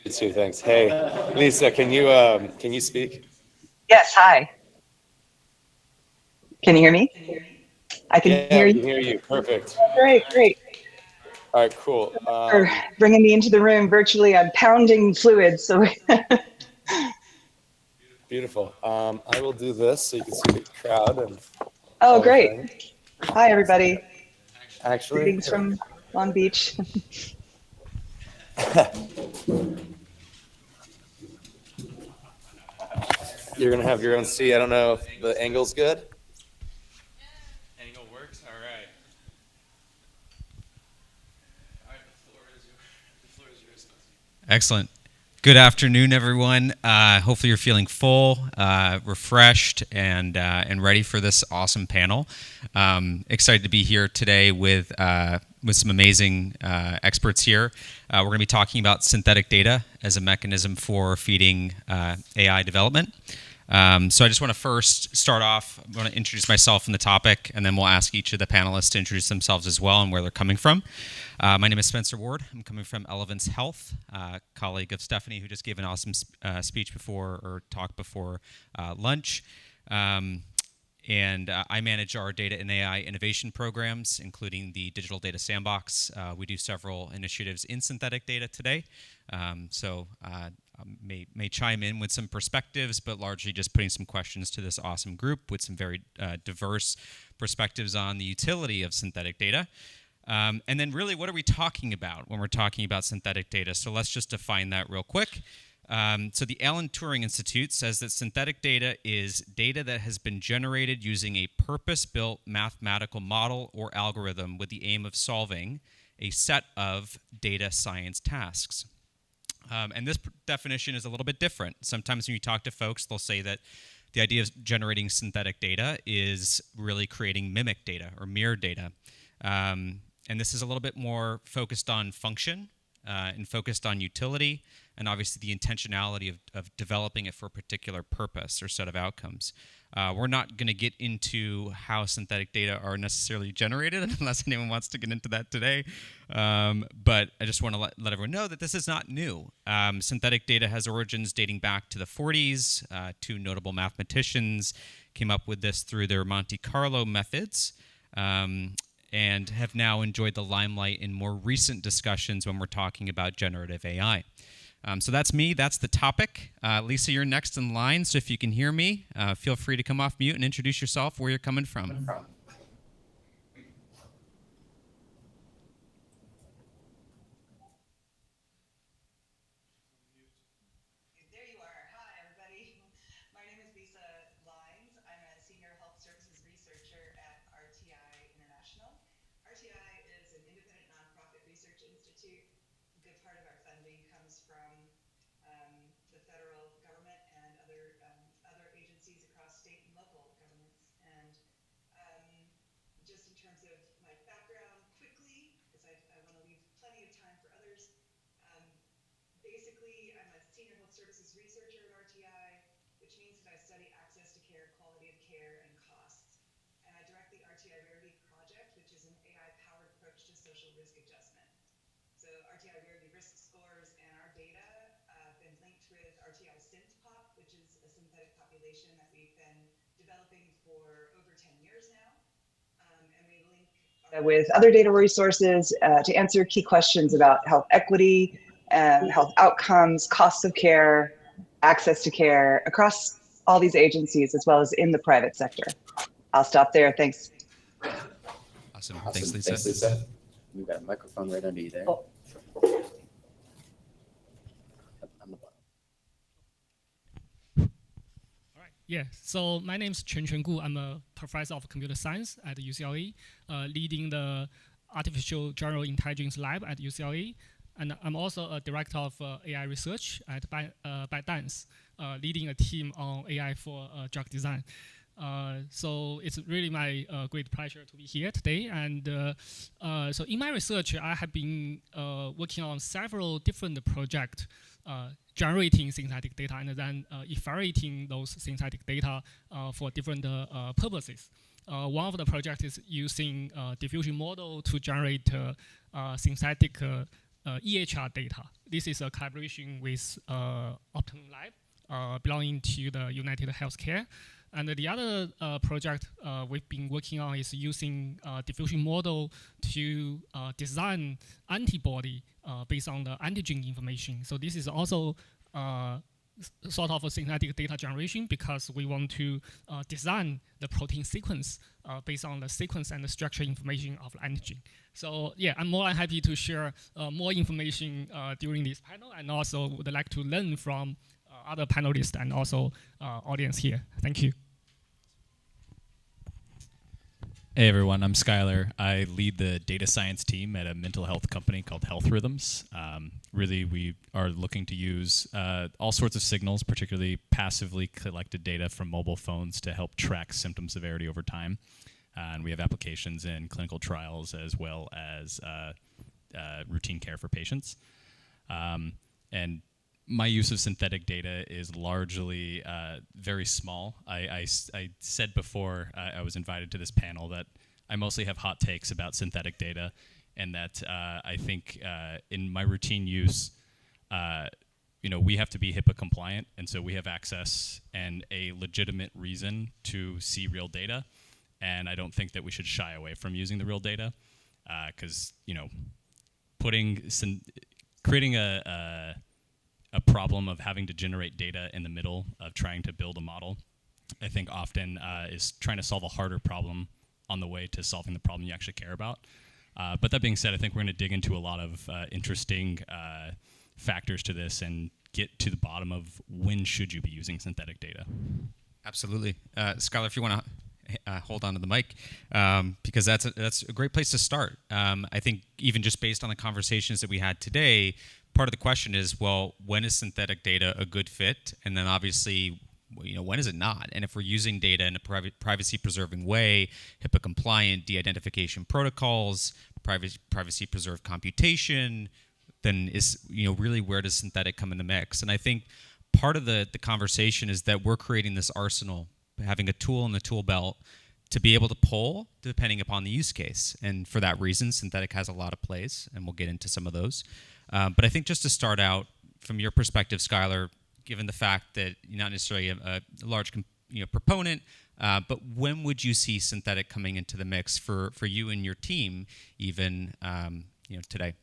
too, thanks. Hey, Lisa, can you speak? Yes, hi. Can you hear me? I can Yeah, hear we you. can hear you. Perfect. Great, great. All right, cool. For bringing me into the room virtually. I'm pounding fluids, so Beautiful. I will do this so you can see the crowd and oh, all the great. things. Hi, everybody. Actually, Greetings from Long Beach. you're gonna have your own seat. I don't know if the angle's good. Angle works? All right. All right, the floor is yours. Excellent. Good afternoon, everyone. Hopefully you're feeling full, refreshed, and ready for this awesome panel. Excited to be here today with some amazing experts here. We're going to be talking about synthetic data as a mechanism for feeding AI development. So I just want to first start off, I want to introduce myself and the topic, and then we'll ask each of the panelists to introduce themselves as well and where they're coming from. My name is Spencer Ward. I'm coming from Elevance Health, colleague of Stephanie, who just gave an awesome speech before, or talk before lunch. And I manage our data and AI innovation programs, including the Digital Data Sandbox. We do several initiatives in synthetic data today. May chime in with some perspectives, but largely just putting some questions to this awesome group with some very diverse perspectives on the utility of synthetic data. And then really, what are we talking about when we're talking about synthetic data? So let's just define that real quick. So the Alan Turing Institute says that synthetic data is data that has been generated using a purpose-built mathematical model or algorithm with the aim of solving a set of data science tasks. And this definition is a little bit different. Sometimes when you talk to folks, they'll say that the idea of generating synthetic data is really creating mimic data or mirror data. And this is a little bit more focused on function and focused on utility, and obviously the intentionality of developing it for a particular purpose or set of outcomes. We're not going to get into how synthetic data are necessarily generated unless anyone wants to get into that today. But I just want to let everyone know that this is not new. Synthetic data has origins dating back to the 40s. Two notable mathematicians came up with this through their Monte Carlo methods. And have now enjoyed the limelight in more recent discussions when we're talking about generative AI. So that's me, that's the topic. Lisa, you're next in line, so if you can hear me, feel free to come off mute and introduce yourself, where you're coming from. There you are. Hi, everybody. My name is Lisa Lines. I'm a senior health services researcher at RTI International. RTI is an independent nonprofit research institute. A good part of our funding comes from the federal government and other agencies across state and local governments. And just in terms of my background quickly, because I want to leave plenty of time for others. Basically, I'm a senior health services researcher at RTI, which means that I study access to care, quality of care, and costs. And I direct the RTI Rarity Project, which is an AI-powered approach to social risk adjustment. So RTI Rarity risk scores and our data have been linked with RTI SynthPop, which is a synthetic population that we've been developing for over 10 years now. And we link with other data resources to answer key questions about health equity, health outcomes, costs of care, access to care across all these agencies, as well as in the private sector. I'll stop there. Thanks. Awesome. Thanks, Lisa. Thanks, Lisa. We've got a microphone right under you there. Oh. On the bottom. All right. Yeah. So my name is Chen Gu. I'm a professor of computer science at UCLA, leading the Artificial General Intelligence Lab at UCLA. And I'm also a director of AI research at ByteDance, leading a team on AI for drug design. So it's really my great pleasure to be here today. And so in my research, I have been working on several different projects generating synthetic data and then evaluating those synthetic data for different purposes. One of the projects is using diffusion model to generate synthetic EHR data. This is a collaboration with Optum Lab, belonging to the United Healthcare. And the other project we've been working on is using diffusion model to design antibody based on the antigen information. So this is also sort of a synthetic data generation because we want to design the protein sequence based on the sequence and the structure information of the antigen. So yeah, I'm more than happy to share more information during this panel, and also would like to learn from other panelists and also audience here. Thank you. Hey everyone, I'm Skylar. I lead the data science team at a mental health company called Health Rhythms. Really, we are looking to use all sorts of signals, particularly passively collected data from mobile phones to help track symptom severity over time. And we have applications in clinical trials as well as routine care for patients. And my use of synthetic data is largely very small. I said before I was invited to this panel that I mostly have hot takes about synthetic data, and that I think in my routine use, we have to be HIPAA compliant, and so we have access and a legitimate reason to see real data. And I don't think that we should shy away from using the real data, because creating a problem of having to generate data in the middle of trying to build a model, I think often is trying to solve a harder problem on the way to solving the problem you actually care about. But that being said, I think we're going to dig into a lot of interesting factors to this and get to the bottom of when should you be using synthetic data. Absolutely. Skylar, if you want to hold on to the mic, because that's a great place to start. I think even just based on the conversations that we had today, part of the question is, well, when is synthetic data a good fit? And then obviously, when is it not? And if we're using data in a privacy-preserving way, HIPAA-compliant de-identification protocols, privacy-preserved computation, then is really where does synthetic come in the mix? And I think part of the conversation is that we're creating this arsenal, having a tool in the tool belt to be able to pull depending upon the use case. And for that reason, synthetic has a lot of plays, and we'll get into some of those. But I think just to start out, from your perspective, Skylar, given the fact that you're not necessarily a large proponent, but when would you see synthetic coming into the mix for you and your team, even today?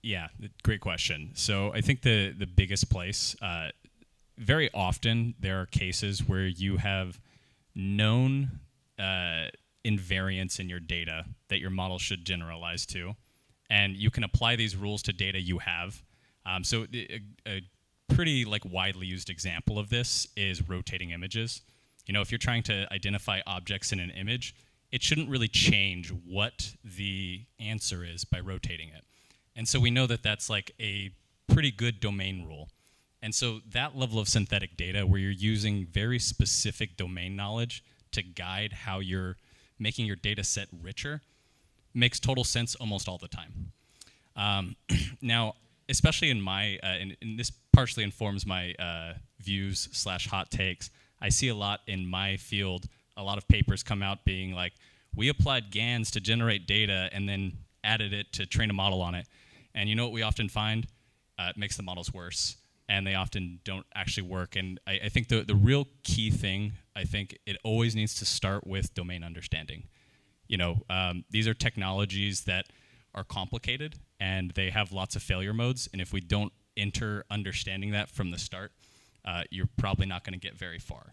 Yeah, great question. So I think the biggest place, very often there are cases where you have known invariants in your data that your model should generalize to, and you can apply these rules to data you have. So a pretty widely used example of this is rotating images. If you're trying to identify objects in an image, it shouldn't really change what the answer is by rotating it. And so we know that that's a pretty good domain rule. And so that level of synthetic data where you're using very specific domain knowledge to guide how you're making your data set richer makes total sense almost all the time. Now, especially in my, and this partially informs my views / hot takes, I see a lot in my field, a lot of papers come out being like, we applied GANs to generate data and then added it to train a model on it. And you know what we often find? It makes the models worse, and they often don't actually work. And I think the real key thing, I think it always needs to start with domain understanding. These are technologies that are complicated, and they have lots of failure modes. And if we don't enter understanding that from the start, you're probably not going to get very far.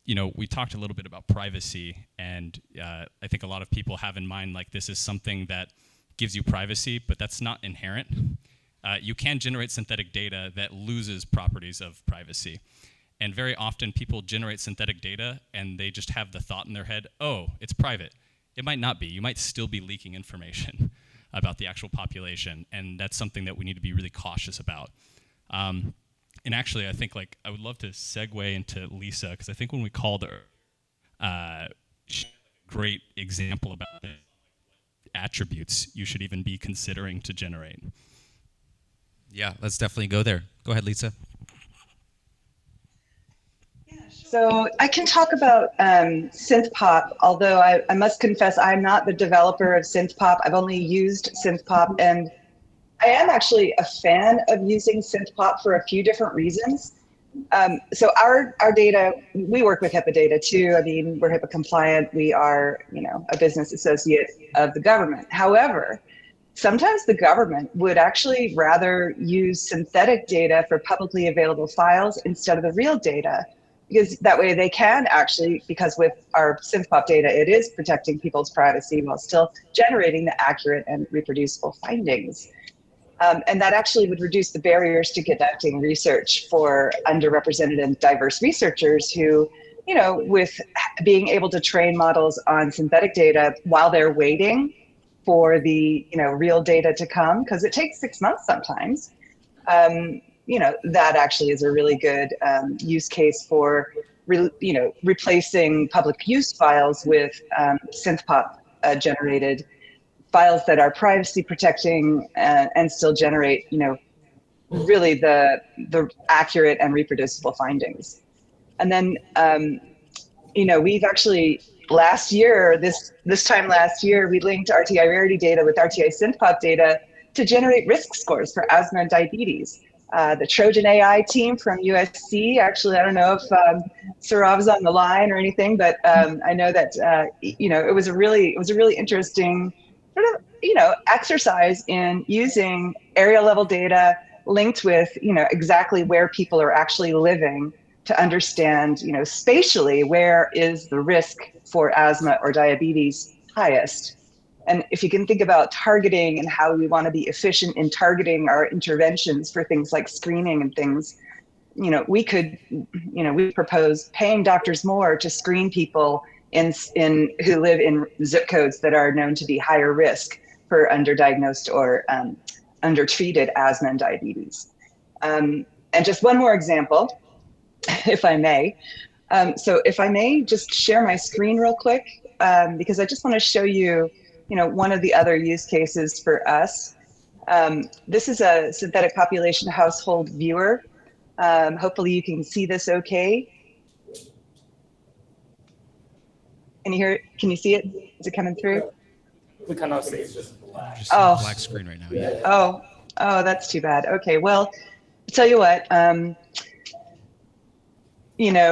We talked a little bit about privacy, and I think a lot of people have in mind this is something that gives you privacy, but that's not inherent. You can generate synthetic data that loses properties of privacy. And very often people generate synthetic data and they just have the thought in their head, oh, it's private. It might not be. You might still be leaking information about the actual population, and that's something that we need to be really cautious about. And actually, I think I would love to segue into Lisa, because I think when we called her, she had a great example about what attributes you should even be considering to generate. Yeah, let's definitely go there. Go ahead, Lisa. So I can talk about SynthPop, although I must confess I'm not the developer of SynthPop. I've only used SynthPop, and I am actually a fan of using SynthPop for a few different reasons. So our data, we work with HIPAA data too. I mean, we're HIPAA compliant. We are, a business associate of the government. However, sometimes the government would actually rather use synthetic data for publicly available files instead of the real data, because that way they can actually, because with our SynthPop data, it is protecting people's privacy while still generating the accurate and reproducible findings. And that actually would reduce the barriers to conducting research for underrepresented and diverse researchers who, with being able to train models on synthetic data while they're waiting for the, real data to come, because it takes 6 months sometimes, that actually is a really good use case for, replacing public use files with SynthPop generated files that are privacy protecting and still generate, really the accurate and reproducible findings. And then, we've actually last year, this time last year, we linked RTI rarity data with RTI SynthPop data to generate risk scores for asthma and diabetes. The Trojan AI team from USC, actually, I don't know if Saurav's on the line or anything, but I know that, it was a really interesting sort of, exercise in using area level data linked with, exactly where people are actually living to understand, spatially, where is the risk for asthma or diabetes highest. And if you can think about targeting and how we want to be efficient in targeting our interventions for things like screening and things, we could, we propose paying doctors more to screen people in who live in zip codes that are known to be higher risk for underdiagnosed or undertreated asthma and diabetes. And just one more example, if I may. So if I may just share my screen real quick, because I just want to show you, one of the other use cases for us. This is a synthetic population household viewer. Hopefully you can see this okay. Can you hear it? Can you see it? Is it coming through? We cannot see. It's just black. Just black screen right now. Yeah. Oh, that's too bad. Okay, well, tell you what,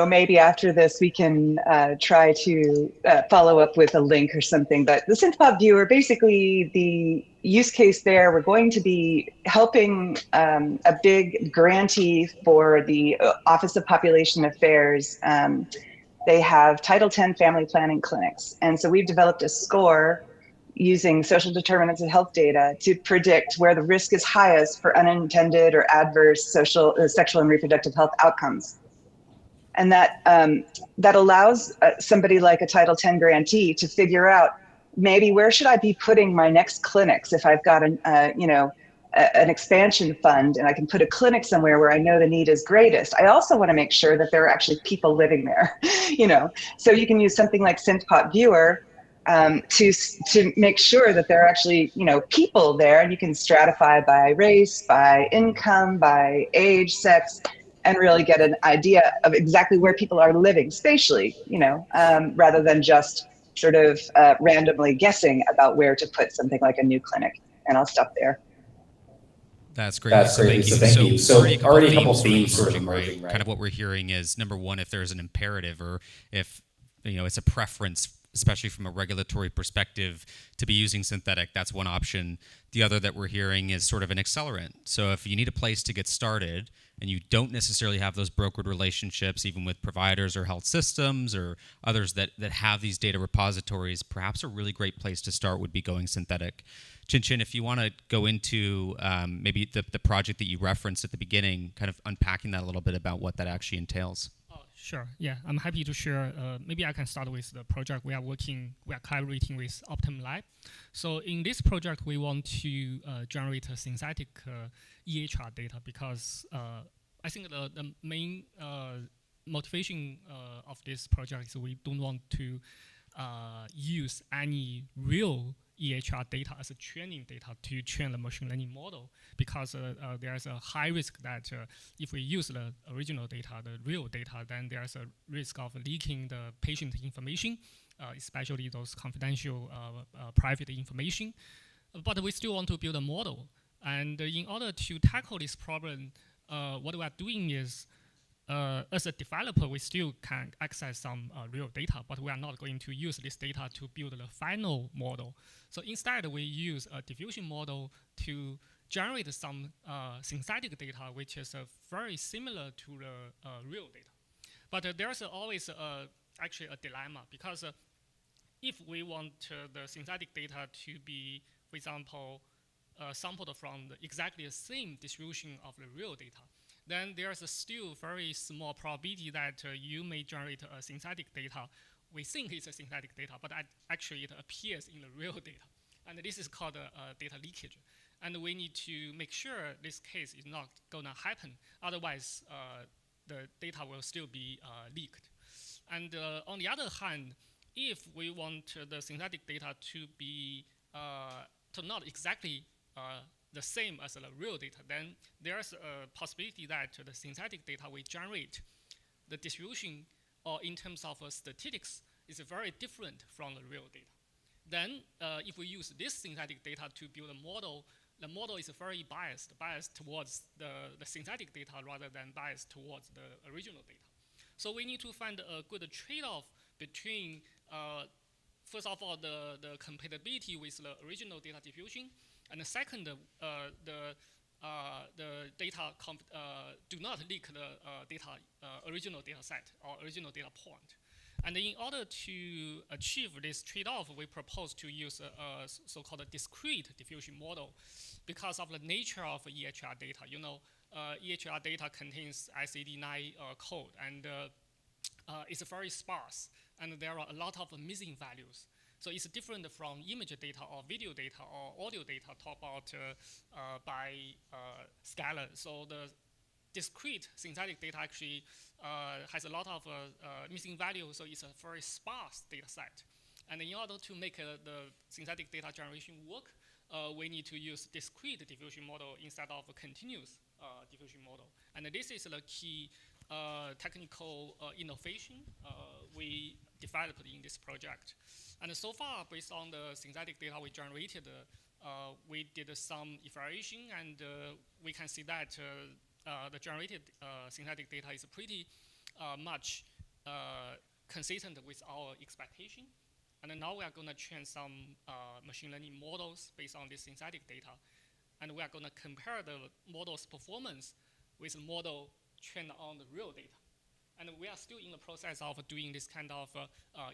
maybe after this we can try to follow up with a link or something. But the SynthPop viewer, basically the use case there, we're going to be helping a big grantee for the Office of Population Affairs. They have Title X family planning clinics. And so we've developed a score using social determinants of health data to predict where the risk is highest for unintended or adverse sexual and reproductive health outcomes. And that allows somebody like a Title X grantee to figure out maybe where should I be putting my next clinics if I've got an expansion fund and I can put a clinic somewhere where I know the need is greatest. I also want to make sure that there are actually people living there, So you can use something like SynthPop Viewer to make sure that there are actually, people there, and you can stratify by race, by income, by age, sex, and really get an idea of exactly where people are living spatially, rather than just sort of randomly guessing about where to put something like a new clinic. And I'll stop there. That's great. That's great. Thank you. So already a couple themes sort of emerging, right? Kind of what we're hearing is, number one, if there's an imperative or if it's a preference, especially from a regulatory perspective, to be using synthetic, that's one option. The other that we're hearing is sort of an accelerant. So if you need a place to get started and you don't necessarily have those brokered relationships, even with providers or health systems or others that have these data repositories, perhaps a really great place to start would be going synthetic. Chin, if you want to go into maybe the project that you referenced at the beginning, kind of unpacking that a little bit about what that actually entails. Sure. Yeah, I'm happy to share. Maybe I can start with the project we are collaborating with Optum Lab. So in this project, we want to generate a synthetic EHR data because I think the main motivation of this project is we don't want to use any real EHR data as a training data to train the machine learning model, because there's a high risk that if we use the original data, the real data, then there's a risk of leaking the patient information, especially those confidential private information. But we still want to build a model And in order to tackle this problem, what we are doing is, as a developer, we still can access some real data, but we are not going to use this data to build the final model. So instead, we use a diffusion model to generate some synthetic data, which is very similar to the real data. But there's always actually a dilemma, because if we want the synthetic data to be, for example, sampled from exactly the same distribution of the real data, then there's a still very small probability that you may generate a synthetic data. We think it's a synthetic data, but actually it appears in the real data. And this is called data leakage. And we need to make sure this case is not gonna happen. Otherwise, the data will still be leaked. And on the other hand, if we want the synthetic data to be to not exactly the same as the real data, then there's a possibility that the synthetic data we generate, the distribution or in terms of statistics is very different from the real data. Then if we use this synthetic data to build a model, the model is very biased towards the synthetic data rather than biased towards the original data. So we need to find a good trade-off between first of all, the compatibility with the original data diffusion, and the second, the data do not leak the original data set or original data point. And in order to achieve this trade-off, we propose to use a so-called discrete diffusion model because of the nature of EHR data. You know, EHR data contains SAD9 code, and it's very sparse, and there are a lot of missing values. So it's different from image data or video data or audio data taught about by Scalar. So the discrete synthetic data actually has a lot of missing values, so it's a very sparse data set. And in order to make the synthetic data generation work, we need to use discrete diffusion model instead of a continuous diffusion model. And this is the key technical innovation we developed in this project. And so far, based on the synthetic data we generated, we did some evaluation, and we can see that the generated synthetic data is pretty much consistent with our expectation. And now we are going to train some machine learning models based on this synthetic data. And we are going to compare the model's performance with the model trained on the real data. And we are still in the process of doing this kind of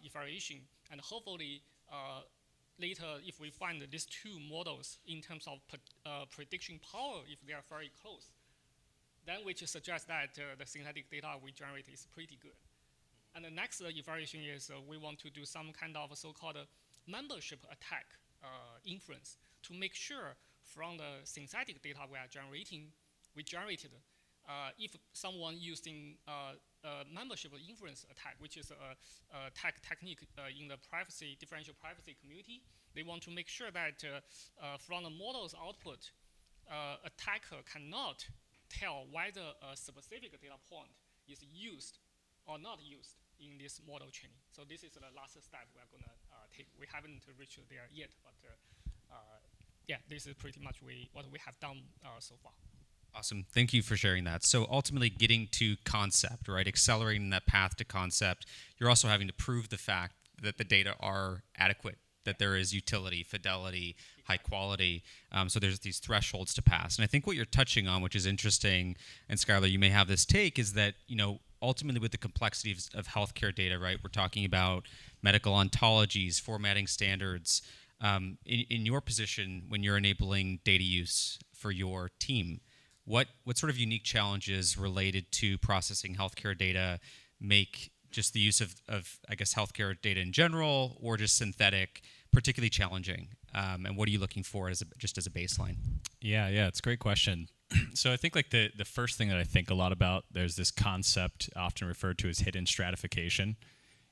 evaluation. And hopefully, later, if we find these two models in terms of prediction power, if they are very close, then we should suggest that the synthetic data we generate is pretty good. And the next evaluation is we want to do some kind of so-called membership attack inference to make sure from the synthetic data we generated, if someone using membership inference attack, which is a technique in the differential privacy community, they want to make sure that from the model's output, attacker cannot tell whether a specific data point is used or not used in this model training. So this is the last step we are going to take. We haven't reached there yet, but yeah, this is pretty much what we have done so far. Awesome. Thank you for sharing that. So ultimately getting to concept, right? Accelerating that path to concept, you're also having to prove the fact that the data are adequate, that there is utility, fidelity, high quality. So there's these thresholds to pass. And I think what you're touching on, which is interesting, and Skylar, you may have this take, is that, you know, ultimately with the complexity of healthcare data, right? We're talking about medical ontologies, formatting standards. In your position, when you're enabling data use for your team, what sort of unique challenges related to processing healthcare data make just the use of I guess, healthcare data in general or just synthetic particularly challenging? And what are you looking for just as a baseline? Yeah, it's a great question. So I think like the first thing that I think a lot about, there's this concept often referred to as hidden stratification.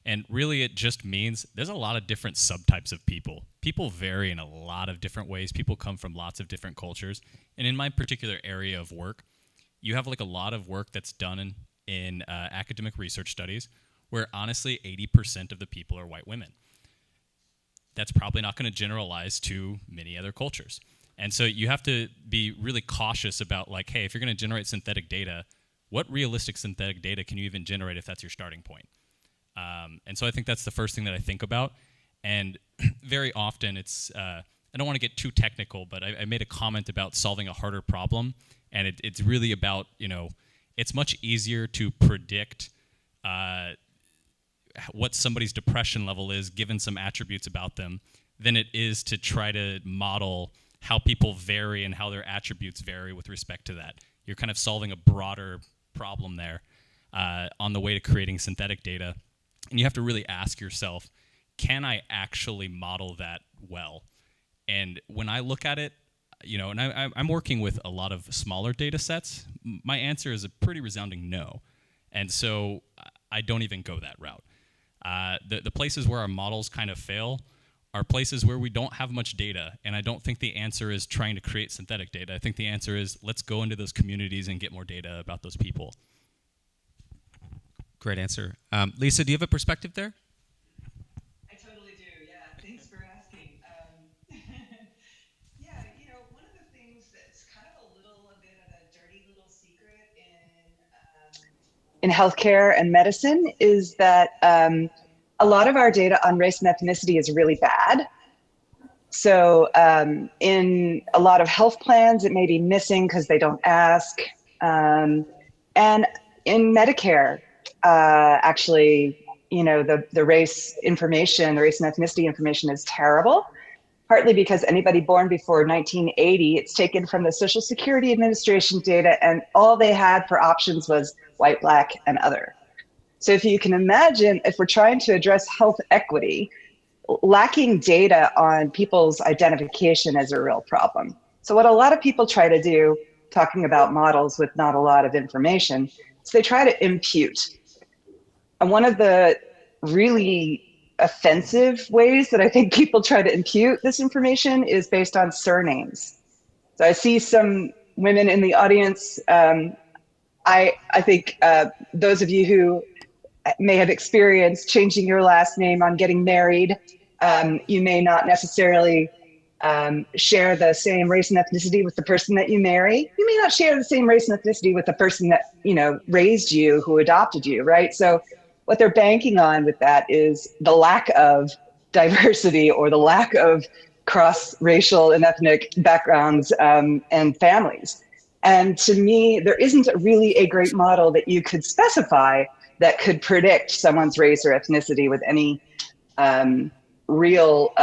And really it just means there's a lot of different subtypes of people. People vary in a lot of different ways. People come from lots of different cultures. And in my particular area of work, you have like a lot of work that's done in academic research studies where honestly 80% of the people are white women. That's probably not going to generalize to many other cultures. And so you have to be really cautious about like, hey, if you're going to generate synthetic data, what realistic synthetic data can you even generate if that's your starting point? And so I think that's the first thing that I think about. And very often it's, I don't want to get too technical, but I made a comment about solving a harder problem. And it's really about, it's much easier to predict what somebody's depression level is given some attributes about them than it is to try to model how people vary and how their attributes vary with respect to that. You're kind of solving a broader problem there on the way to creating synthetic data. And you have to really ask yourself, can I actually model that well? And when I look at it, and I'm working with a lot of smaller data sets, my answer is a pretty resounding no. And so I don't even go that route. The places where our models kind of fail are places where we don't have much data. And I don't think the answer is trying to create synthetic data. I think the answer is let's go into those communities and get more data about those people. Great answer. Lisa, do you have a perspective there? I totally do. Yeah. Thanks for asking. Yeah, one of the things that's kind of a bit of a dirty little secret in healthcare and medicine is that a lot of our data on race and ethnicity is really bad. So in a lot of health plans, it may be missing because they don't ask. And in Medicare, actually, the race information, the race and ethnicity information is terrible, partly because anybody born before 1980, it's taken from the Social Security Administration data, and all they had for options was white, black, and other. So if you can imagine, if we're trying to address health equity, lacking data on people's identification is a real problem. So what a lot of people try to do, talking about models with not a lot of information, is they try to impute. And one of the really offensive ways that I think people try to impute this information is based on surnames. So I see some women in the audience. I think those of you who may have experienced changing your last name on getting married, you may not necessarily share the same race and ethnicity with the person that you marry. You may not share the same race and ethnicity with the person that raised you, who adopted you, right? So what they're banking on with that is the lack of diversity or the lack of cross-racial and ethnic backgrounds and families. And to me, there isn't really a great model that you could specify that could predict someone's race or ethnicity with any real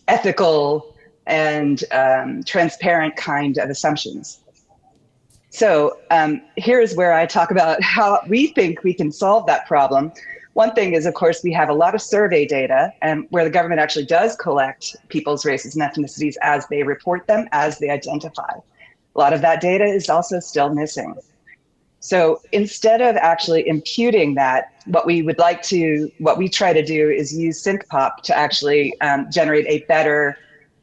ethical and transparent kind of assumptions. So here's where I talk about how we think we can solve that problem. One thing is, of course, we have a lot of survey data and where the government actually does collect people's races and ethnicities as they report them, as they identify. A lot of that data is also still missing. So instead of actually imputing that, what we try to do is use SynthPop to actually generate a better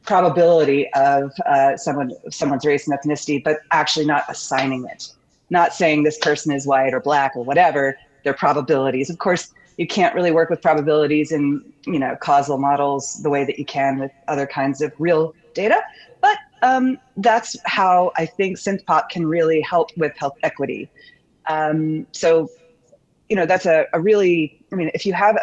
probability of someone's race and ethnicity, but actually not assigning it. Not saying this person is white or black or whatever, they're probabilities. Of course, you can't really work with probabilities in causal models the way that you can with other kinds of real data, but that's how I think SynthPop can really help with health equity. So, that's a really, if you have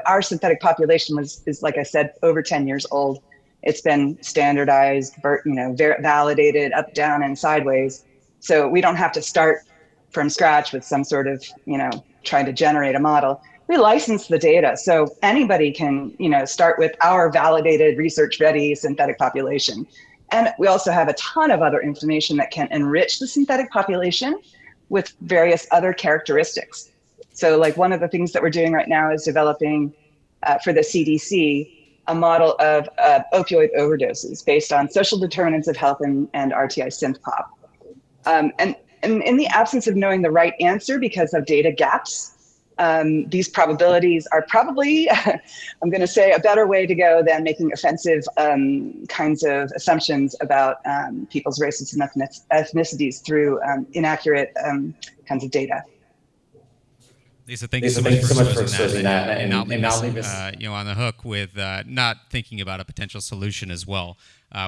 our synthetic population is, like I said, over 10 years old. It's been standardized, validated up, down, and sideways. So we don't have to start from scratch with some sort of, trying to generate a model. We license the data. So anybody can, start with our validated research-ready synthetic population. And we also have a ton of other information that can enrich the synthetic population with various other characteristics. So like one of the things that we're doing right now is developing for the CDC, a model of opioid overdoses based on social determinants of health and RTI SynthPop. And in the absence of knowing the right answer because of data gaps, these probabilities are probably, I'm going to say, a better way to go than making offensive kinds of assumptions about people's races and ethnicities through inaccurate kinds of data. Lisa, thank you so much for exposing that, and not leave us, on the hook with not thinking about a potential solution as well.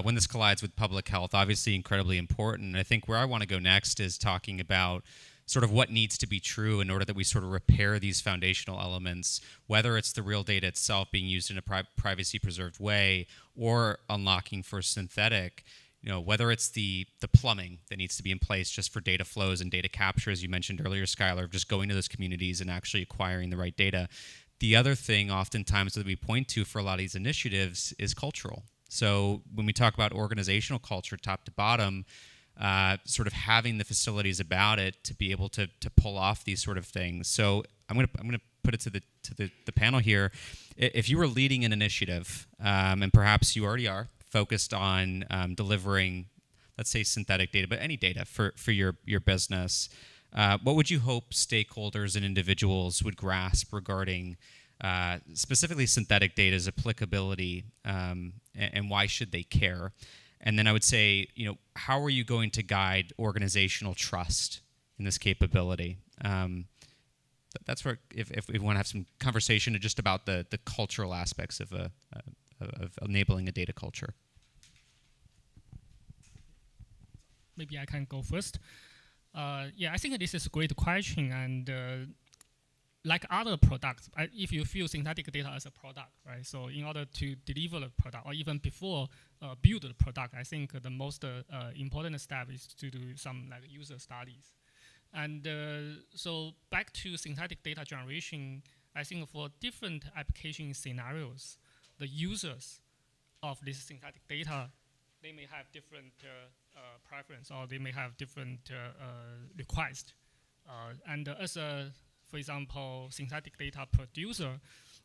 When this collides with public health, obviously incredibly important. I think where I want to go next is talking about sort of what needs to be true in order that we sort of repair these foundational elements, whether it's the real data itself being used in a privacy-preserved way or unlocking for synthetic. Whether it's the plumbing that needs to be in place just for data flows and data capture, as you mentioned earlier, Skylar, of just going to those communities and actually acquiring the right data. The other thing oftentimes that we point to for a lot of these initiatives is cultural. So when we talk about organizational culture, top to bottom, sort of having the facilities about it to be able to pull off these sort of things. So I'm gonna put it to the panel here. If you were leading an initiative, and perhaps you already are, focused on delivering, let's say, synthetic data, but any data for your business, what would you hope stakeholders and individuals would grasp regarding specifically synthetic data's applicability, and why should they care? And then I would say, how are you going to guide organizational trust in this capability? That's where, if we want to have some conversation just about the cultural aspects of enabling a data culture. Maybe I can go first. I think this is a great question, and like other products, if you view synthetic data as a product, right? So in order to deliver the product, or even before build the product, I think the most important step is to do some user studies. And so back to synthetic data generation, I think for different application scenarios, the users of this synthetic data, they may have different preference, or they may have different requests. And as a, for example, synthetic data producer,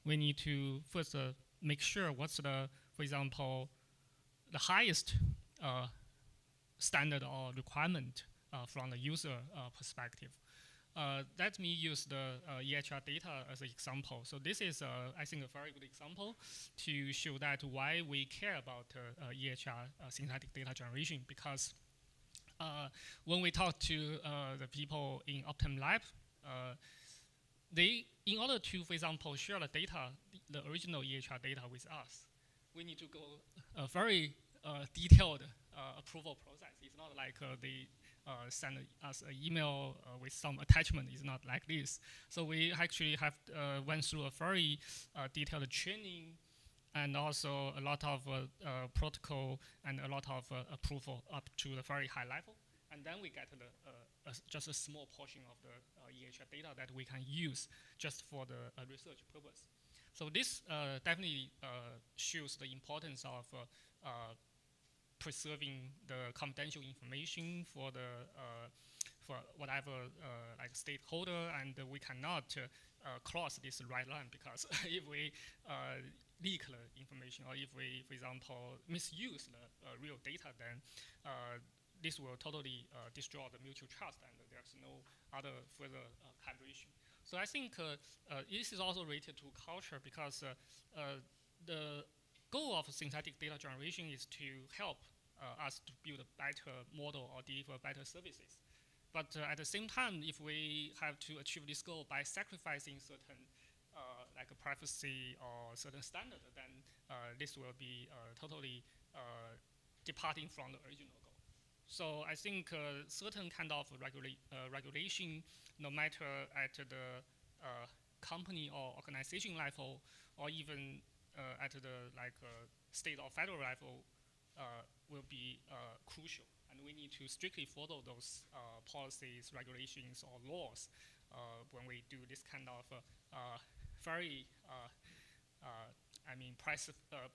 we need to first make sure what's the, for example, the highest standard or requirement from the user perspective. Let me use the EHR data as an example. So this is, I think, a very good example to show that why we care about EHR synthetic data generation, because when we talk to the people in Optum Lab, they, in order to, for example, share the data, the original EHR data with us, we need to go a very detailed approval process. It's not like they send us an email with some attachment. It's not like this. So we actually have went through a very detailed training, and also a lot of protocol and a lot of approval up to the very high level. And then we get just a small portion of the EHR data that we can use just for the research purpose. So this definitely shows the importance of preserving the confidential information for the for whatever stakeholder, and we cannot cross this red line, because if we leak the information, or if we, for example, misuse the real data, then this will totally destroy the mutual trust, and there's no other further collaboration. So I think this is also related to culture, because the goal of synthetic data generation is to help us to build a better model or deliver better services. But at the same time, if we have to achieve this goal by sacrificing certain like a privacy or certain standard, then this will be totally departing from the original goal. So I think certain kind of regulation, no matter at the company or organization level, or even at the state or federal level, will be crucial. And we need to strictly follow those policies, regulations, or laws when we do this kind of very,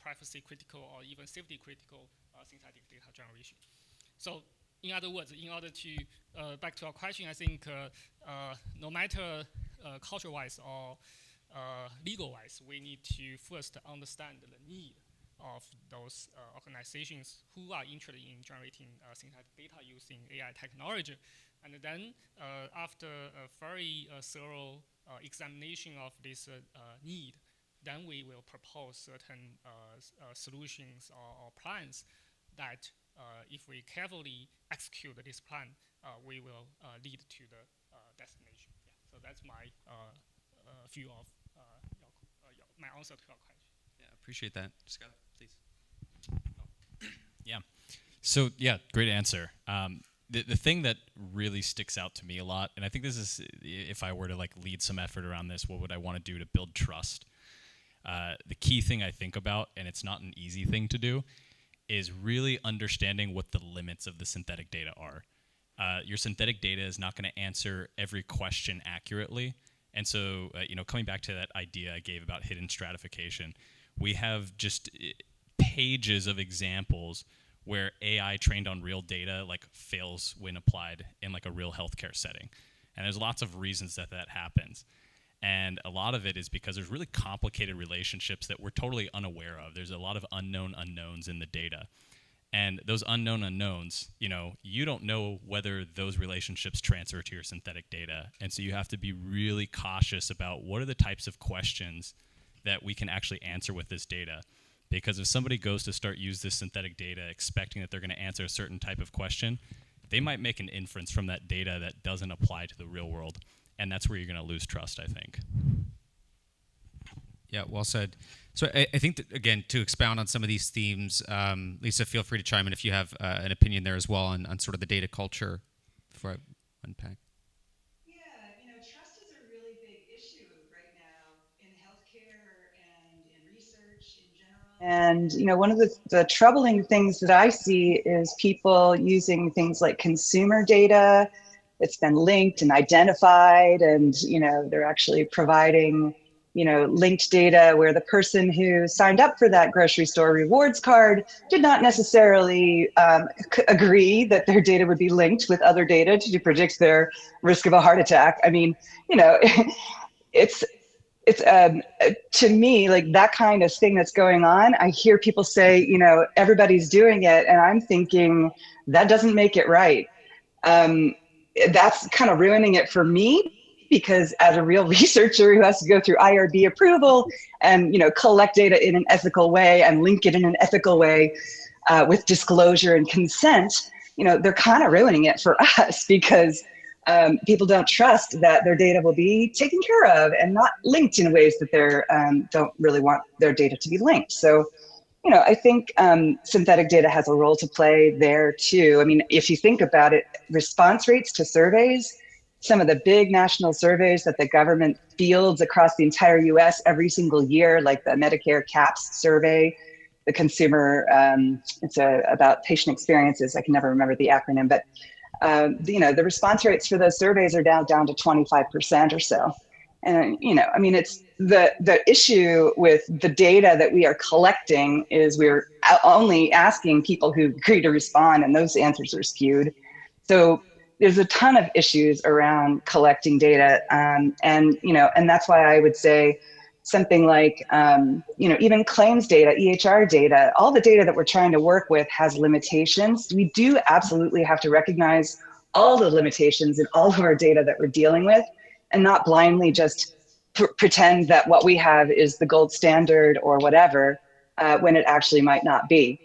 privacy critical or even safety critical synthetic data generation. So in other words, in order to, back to our question, I think no matter culture-wise or legal-wise, we need to first understand the need of those organizations who are interested in generating synthetic data using AI technology. And then after a very thorough examination of this need, then we will propose certain solutions or plans that if we carefully execute this plan, we will lead to the destination. So that's my view of my answer to your question. Yeah, appreciate that. Scott, please. Yeah. So yeah, great answer. The thing that really sticks out to me a lot, and I think this is, if I were to like lead some effort around this, what would I want to do to build trust? The key thing I think about, and it's not an easy thing to do, is really understanding what the limits of the synthetic data are. Your synthetic data is not going to answer every question accurately. And so, coming back to that idea I gave about hidden stratification, we have just pages of examples where AI trained on real data like fails when applied in like a real healthcare setting. And there's lots of reasons that that happens. And a lot of it is because there's really complicated relationships that we're totally unaware of. There's a lot of unknown unknowns in the data. And those unknown unknowns, you don't know whether those relationships transfer to your synthetic data. And so you have to be really cautious about what are the types of questions that we can actually answer with this data. Because if somebody goes to start use this synthetic data expecting that they're going to answer a certain type of question, they might make an inference from that data that doesn't apply to the real world. And that's where you're going to lose trust, I think. Yeah, well said. So I think that, again, to expound on some of these themes, Lisa, feel free to chime in if you have an opinion there as well on sort of the data culture before I unpack. Yeah, trust is a really big issue right now in healthcare and in research in general. And, one of the troubling things that I see is people using things like consumer data that's been linked and identified, and, they're actually providing linked data where the person who signed up for that grocery store rewards card did not necessarily agree that their data would be linked with other data to predict their risk of a heart attack. I mean, it's to me, like that kind of thing that's going on. I hear people say, everybody's doing it, and I'm thinking that doesn't make it right. That's kind of ruining it for me, because as a real researcher who has to go through IRB approval and collect data in an ethical way and link it in an ethical way with disclosure and consent, they're kind of ruining it for us, because people don't trust that their data will be taken care of and not linked in ways that they don't really want their data to be linked. So, I think synthetic data has a role to play there too. I mean, if you think about it, response rates to surveys, some of the big national surveys that the government fields across the entire US every single year, like the Medicare CAPS survey, the consumer, it's about patient experiences. I can never remember the acronym, but the response rates for those surveys are down to 25% or so. And, I mean, it's the issue with the data that we are collecting is we're only asking people who agree to respond, and those answers are skewed. So there's a ton of issues around collecting data. And that's why I would say something like, even claims data, EHR data, all the data that we're trying to work with has limitations. We do absolutely have to recognize all the limitations in all of our data that we're dealing with, and not blindly just pretend that what we have is the gold standard or whatever, when it actually might not be.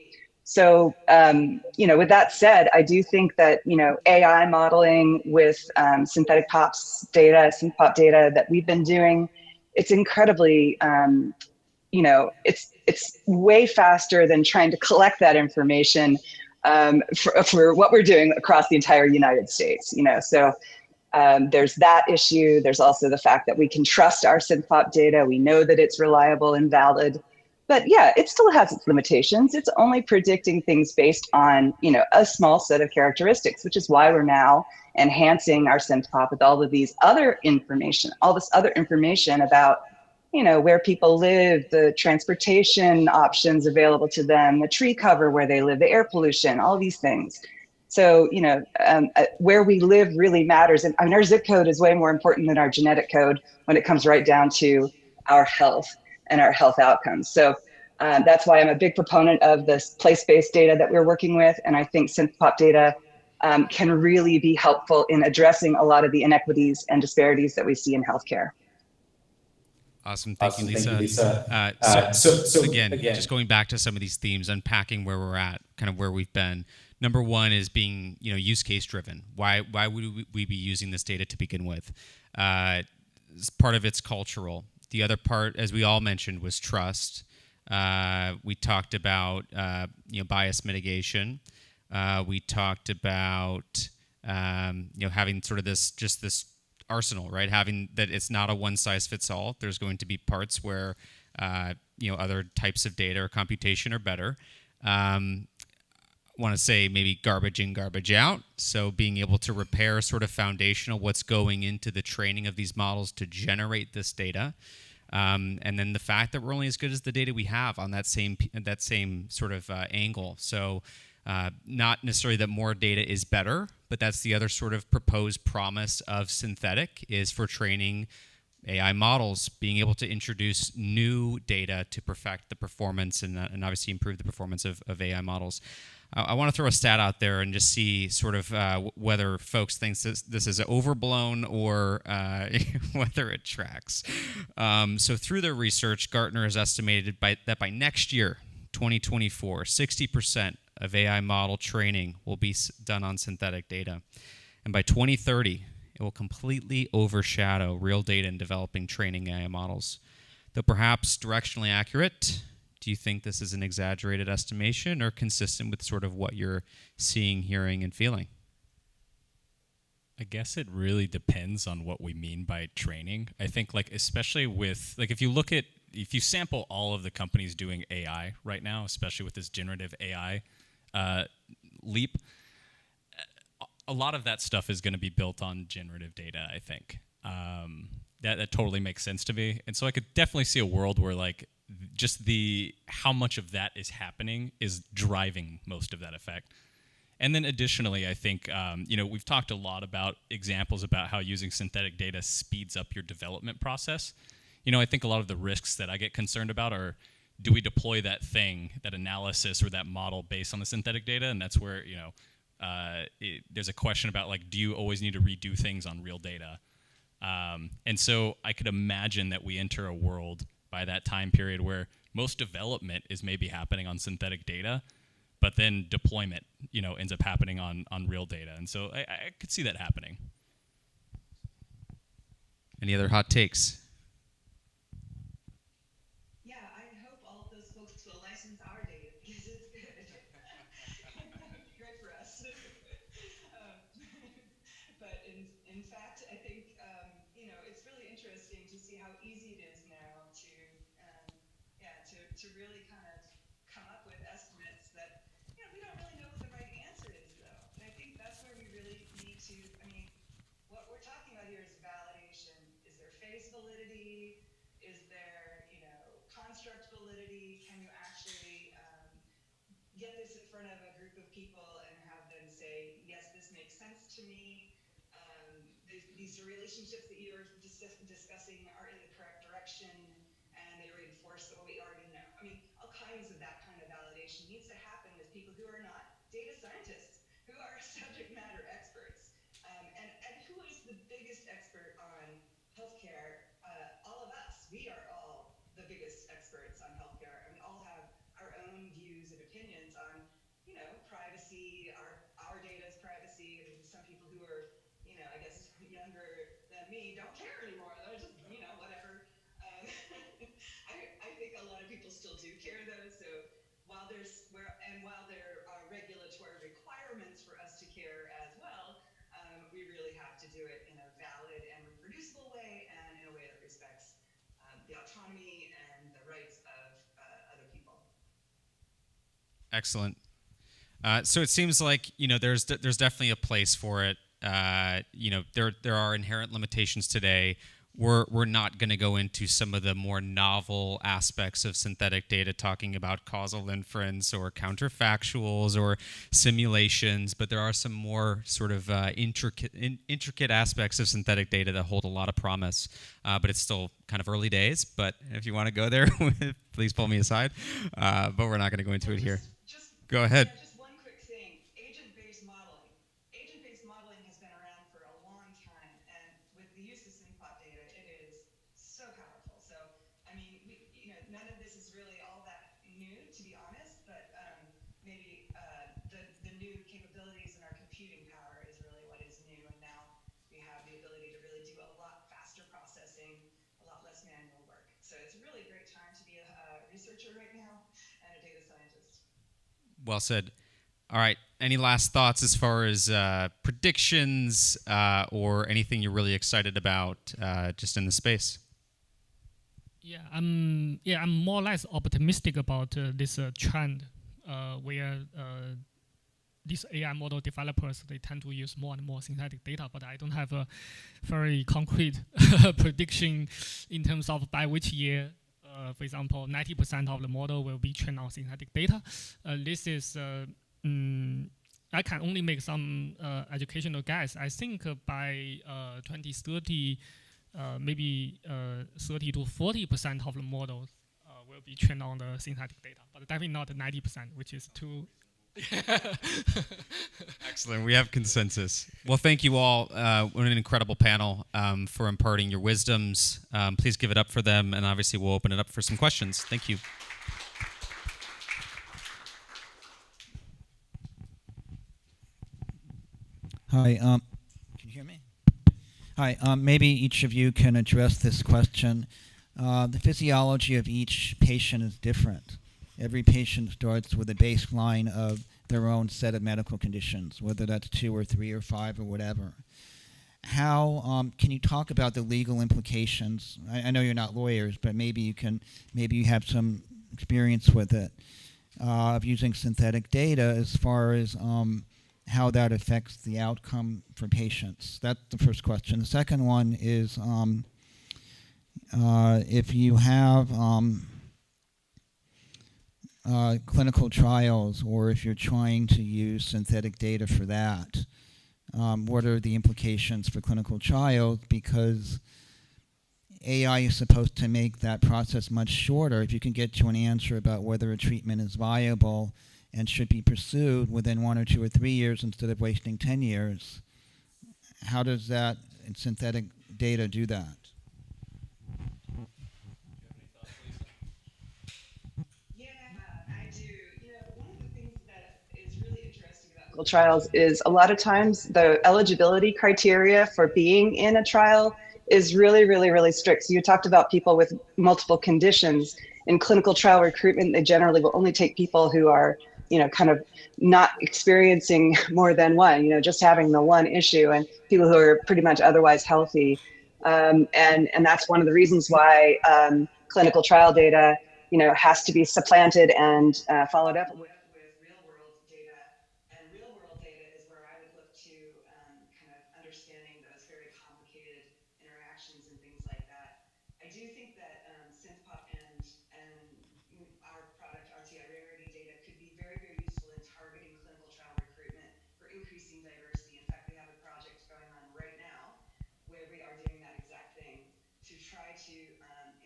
So, with that said, I do think that, AI modeling with synthetic POPs data, synpop data that we've been doing, it's incredibly, it's way faster than trying to collect that information for what we're doing across the entire United States, So there's that issue. There's also the fact that we can trust our synpop data. We know that it's reliable and valid. But yeah, it still has its limitations. It's only predicting things based on, a small set of characteristics, which is why we're now enhancing our synpop with all of these other information, all this other information about, where people live, the transportation options available to them, the tree cover where they live, the air pollution, all these things. So, where we live really matters. And our zip code is way more important than our genetic code when it comes right down to our health and our health outcomes. So that's why I'm a big proponent of this place-based data that we're working with. And I think synthpop data can really be helpful in addressing a lot of the inequities and disparities that we see in healthcare. Awesome. Thank you, Lisa. Again, just going back to some of these themes, unpacking where we're at, kind of where we've been. Number one is being, use case driven. Why would we be using this data to begin with? Part of it's cultural. The other part, as we all mentioned, was trust. We talked about bias mitigation. We talked about having sort of this arsenal, right? Having that it's not a one size fits all. There's going to be parts where other types of data or computation are better. I want to say maybe garbage in, garbage out. So being able to repair sort of foundational what's going into the training of these models to generate this data. And then the fact that we're only as good as the data we have on that same sort of angle. So not necessarily that more data is better, but that's the other sort of proposed promise of synthetic is for training AI models, being able to introduce new data to perfect the performance and obviously improve the performance of AI models. I want to throw a stat out there and just see sort of whether folks think this is overblown or whether it tracks. So through their research, Gartner has estimated that by next year, 2024, 60% of AI model training will be done on synthetic data. And by 2030, it will completely overshadow real data in developing training AI models. Though perhaps directionally accurate, do you think this is an exaggerated estimation or consistent with sort of what you're seeing, hearing, and feeling? I guess it really depends on what we mean by training. I think especially with if you sample all of the companies doing AI right now, especially with this generative AI leap, a lot of that stuff is going to be built on generative data, I think. That totally makes sense to me. And so I could definitely see a world where just how much of that is happening is driving most of that effect. And then additionally, I think, we've talked a lot about examples about how using synthetic data speeds up your development process. I think a lot of the risks that I get concerned about are, do we deploy that analysis or that model based on the synthetic data? And that's where, there's a question about do you always need to redo things on real data? And so I could imagine that we enter a world by that time period where most development is maybe happening on synthetic data, but then deployment, ends up happening on real data. And so I could see that happening. Any other hot takes? Yeah, I hope all of those folks will license our data because it's good. That would be great for us. But in fact, I think it's really interesting to see how easy it is now to really kind of come up with estimates that we don't really know what the right answer is though. And I think that's where we really need to. I mean, what we're talking about here is validation. Is there phase validity? Is there construct validity? Can you actually get this in front of a group of people and have them say, yes, this makes sense to me. These relationships that you are discussing are in the correct direction and they reinforce what we already know. I mean, all kinds of that kind of validation needs to happen with people who are not data scientists, who are subject matter experts. And who is the biggest expert on healthcare? All of us. We are all the biggest experts on healthcare, and we all have our own views and opinions on, privacy, our data's privacy. I mean, some people who are, I guess younger than me don't care anymore. They're just, whatever. I think a lot of people still do care though. So while there are regulatory requirements for us to care as well, we really have to do it in a valid and reproducible way and in a way that respects the autonomy and the rights of other people. Excellent. So it seems like there's definitely a place for it. There are inherent limitations today. We're not going to go into some of the more novel aspects of synthetic data, talking about causal inference or counterfactuals or simulations, but there are some more sort of intricate aspects of synthetic data that hold a lot of promise. But it's still kind of early days. But if you want to go there, please pull me aside. But we're not going to go into it here. Go ahead. Yeah, just one quick thing. Agent-based modeling. Agent-based modeling has been around for a long time, and with the use of SynPot data, it is so powerful. So maybe the new capabilities in our computing power is really what is new. And now we have the ability to really do a lot faster processing, a lot less manual work. So it's a really great time to be a researcher right now and a data scientist. Well said. All right. Any last thoughts as far as predictions or anything you're really excited about just in the space? I'm more or less optimistic about this trend where these AI model developers, they tend to use more and more synthetic data, but I don't have a very concrete prediction in terms of by which year, for example, 90% of the model will be trained on synthetic data. This is, I can only make some educational guess. I think by 2030, maybe 30 to 40% of the models will be trained on the synthetic data, but definitely not 90%, which is too. Excellent. We have consensus. Well, thank you all. What an incredible panel for imparting your wisdoms. Please give it up for them, and obviously we'll open it up for some questions. Thank you. Hi, can you hear me? Hi, maybe each of you can address this question. The physiology of each patient is different. Every patient starts with a baseline of their own set of medical conditions, whether that's 2 or 3 or 5 or whatever. How can you talk about the legal implications? I know you're not lawyers, but maybe you have some experience with it of using synthetic data as far as how that affects the outcome for patients. That's the first question. The second one is if you have clinical trials, or if you're trying to use synthetic data for that, what are the implications for clinical trials? Because AI is supposed to make that process much shorter. If you can get to an answer about whether a treatment is viable and should be pursued within 1 or 2 or 3 years instead of wasting 10 years, how does that synthetic data do that? Clinical trials is a lot of times the eligibility criteria for being in a trial is really, really, really strict. So you talked about people with multiple conditions. In clinical trial recruitment, they generally will only take people who are, kind of not experiencing more than one, just having the one issue, and people who are pretty much otherwise healthy. And that's one of the reasons why clinical trial data, has to be supplanted and followed up with real world data. And real world data is where I would look to kind of understanding those very complicated interactions and things like that. I do think that SynthPop and our product RTI Rarity data could be very, very useful in targeting clinical trial recruitment for increasing diversity. In fact, we have a project going on right now where we are doing that exact thing to try to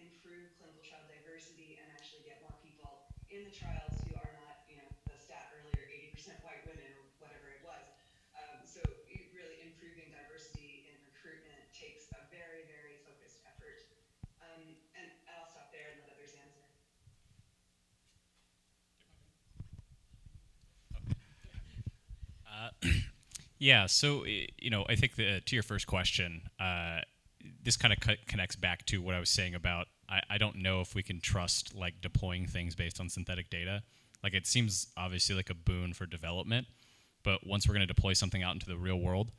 improve clinical trial diversity and actually get more people in the trials who are not, the stat earlier, 80% white women or whatever it was. So really improving diversity in recruitment takes a very, very focused effort. And I'll stop there and let others answer. Yeah, so I think to your first question, this kind of connects back to what I was saying about I don't know if we can trust like deploying things based on synthetic data. Like it seems obviously like a boon for development, but once we're going to deploy something out into the real world,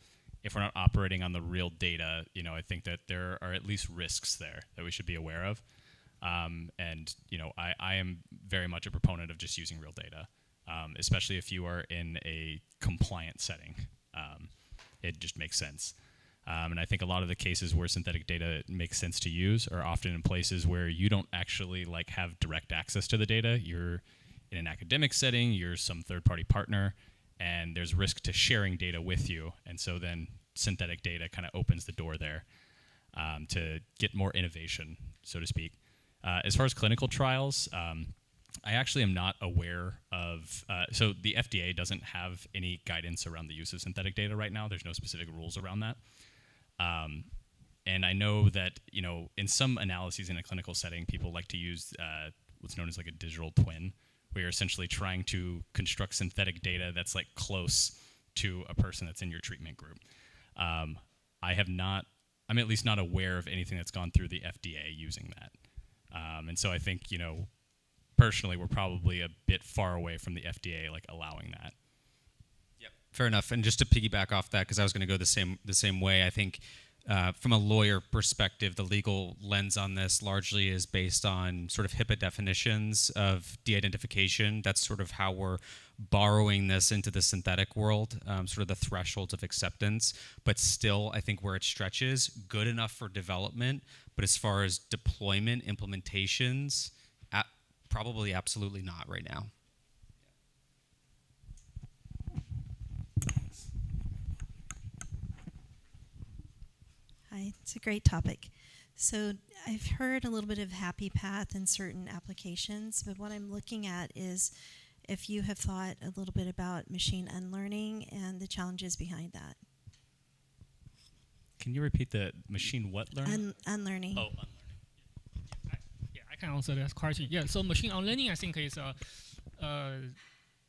if we're not operating on the real data, I think that there are at least risks there that we should be aware of. And I am very much a proponent of just using real data, especially if you are in a compliant setting. It just makes sense. And I think a lot of the cases where synthetic data makes sense to use are often in places where you don't actually like have direct access to the data. You're in an academic setting, you're some third-party partner, and there's risk to sharing data with you. And so then synthetic data kind of opens the door there to get more innovation, so to speak. As far as clinical trials, I actually am not aware of, so the FDA doesn't have any guidance around the use of synthetic data right now. There's no specific rules around that. And I know that, in some analyses in a clinical setting, people like to use what's known as like a digital twin, where you're essentially trying to construct synthetic data that's like close to a person that's in your treatment group. I'm at least not aware of anything that's gone through the FDA using that. And so I think, personally, we're probably a bit far away from the FDA like allowing that. Yep, fair enough. And just to piggyback off that, because I was going to go the same way, I think from a lawyer perspective, the legal lens on this largely is based on sort of HIPAA definitions of de-identification. That's sort of how we're borrowing this into the synthetic world, sort of the thresholds of acceptance. But still, I think where it stretches, good enough for development. But as far as deployment, implementations, probably absolutely not right now. Hi, it's a great topic. So I've heard a little bit of happy path in certain applications, but what I'm looking at is if you have thought a little bit about machine unlearning and the challenges behind that. Can you repeat the machine what learning? Unlearning. Oh, unlearning. I can answer that question. Yeah, so machine learning, I think, is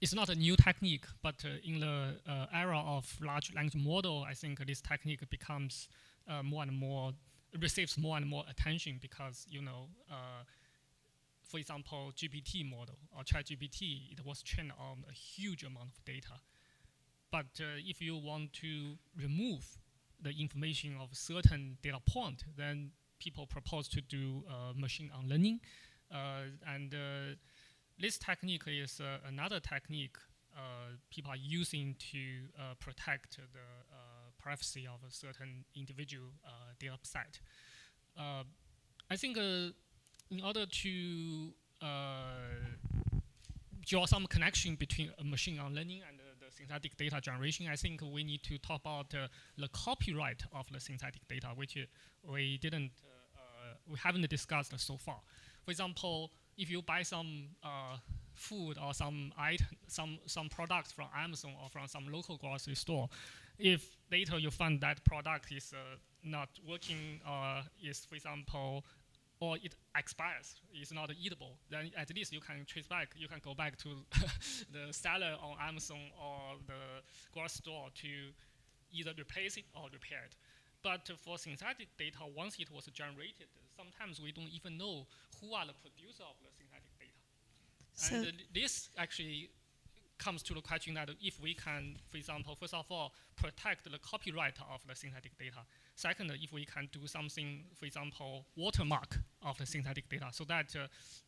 it's not a new technique, but in the era of large language model, I think this technique becomes more and more, receives more and more attention because, for example, GPT model or ChatGPT, it was trained on a huge amount of data. But if you want to remove the information of certain data point, then people propose to do machine learning. This technique is another technique people are using to protect the privacy of a certain individual data set. I think in order to draw some connection between machine learning and the synthetic data generation, I think we need to talk about the copyright of the synthetic data, which we haven't discussed so far. For example, if you buy some food or some products from Amazon or from some local grocery store, if later you find that product is not working or is, for example, or it expires, it's not eatable, then at least you can trace back, you can go back to the seller on Amazon or the grocery store to either replace it or repair it. But for synthetic data, once it was generated, sometimes we don't even know who are the producer of the synthetic data. So and this actually comes to the question that if we can, for example, first of all, protect the copyright of the synthetic data. Second, if we can do something, for example, watermark of the synthetic data, so that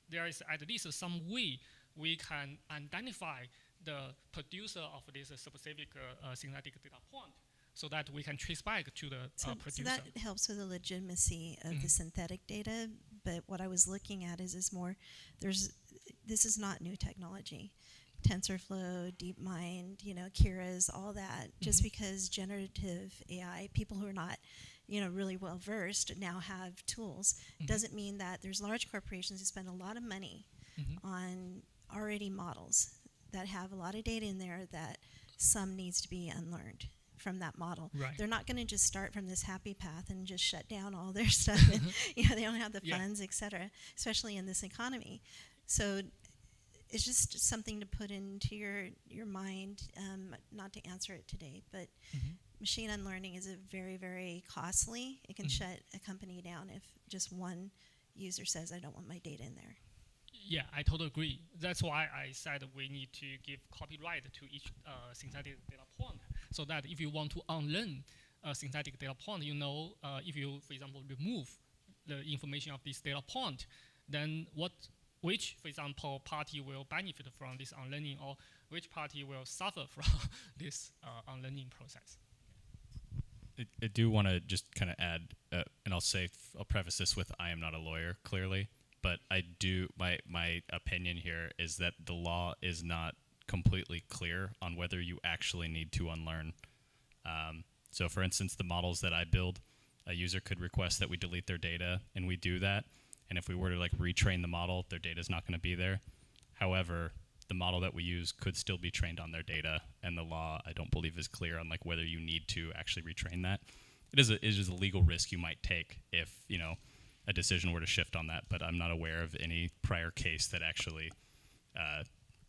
there is at least some way we can identify the producer of this specific synthetic data point, so that we can trace back to the producer. So that helps with the legitimacy of the synthetic data. But what I was looking at is more, this is not new technology. TensorFlow, DeepMind, Keras, all that. Just because generative AI, people who are not, really well versed now have tools, doesn't mean that there's large corporations who spend a lot of money on already models that have a lot of data in there that some needs to be unlearned from that model. Right. They're not going to just start from this happy path and just shut down all their stuff. And, they don't have the funds, et cetera, especially in this economy. So it's just something to put into your mind, not to answer it today, but machine unlearning is a very, very costly. It can shut a company down if just one user says, I don't want my data in there. Yeah, I totally agree. That's why I said we need to give copyright to each synthetic data point, so that if you want to unlearn a synthetic data point, if you, for example, remove the information of this data point, then which, for example, party will benefit from this unlearning, or which party will suffer from this unlearning process? I do want to just kind of add, and I'll preface this with I am not a lawyer, clearly, but my opinion here is that the law is not completely clear on whether you actually need to unlearn. So for instance, the models that I build, a user could request that we delete their data, and we do that. And if we were to retrain the model, their data is not going to be there. However, the model that we use could still be trained on their data, and the law, I don't believe, is clear on whether you need to actually retrain that. It is a legal risk you might take if a decision were to shift on that, but I'm not aware of any prior case that actually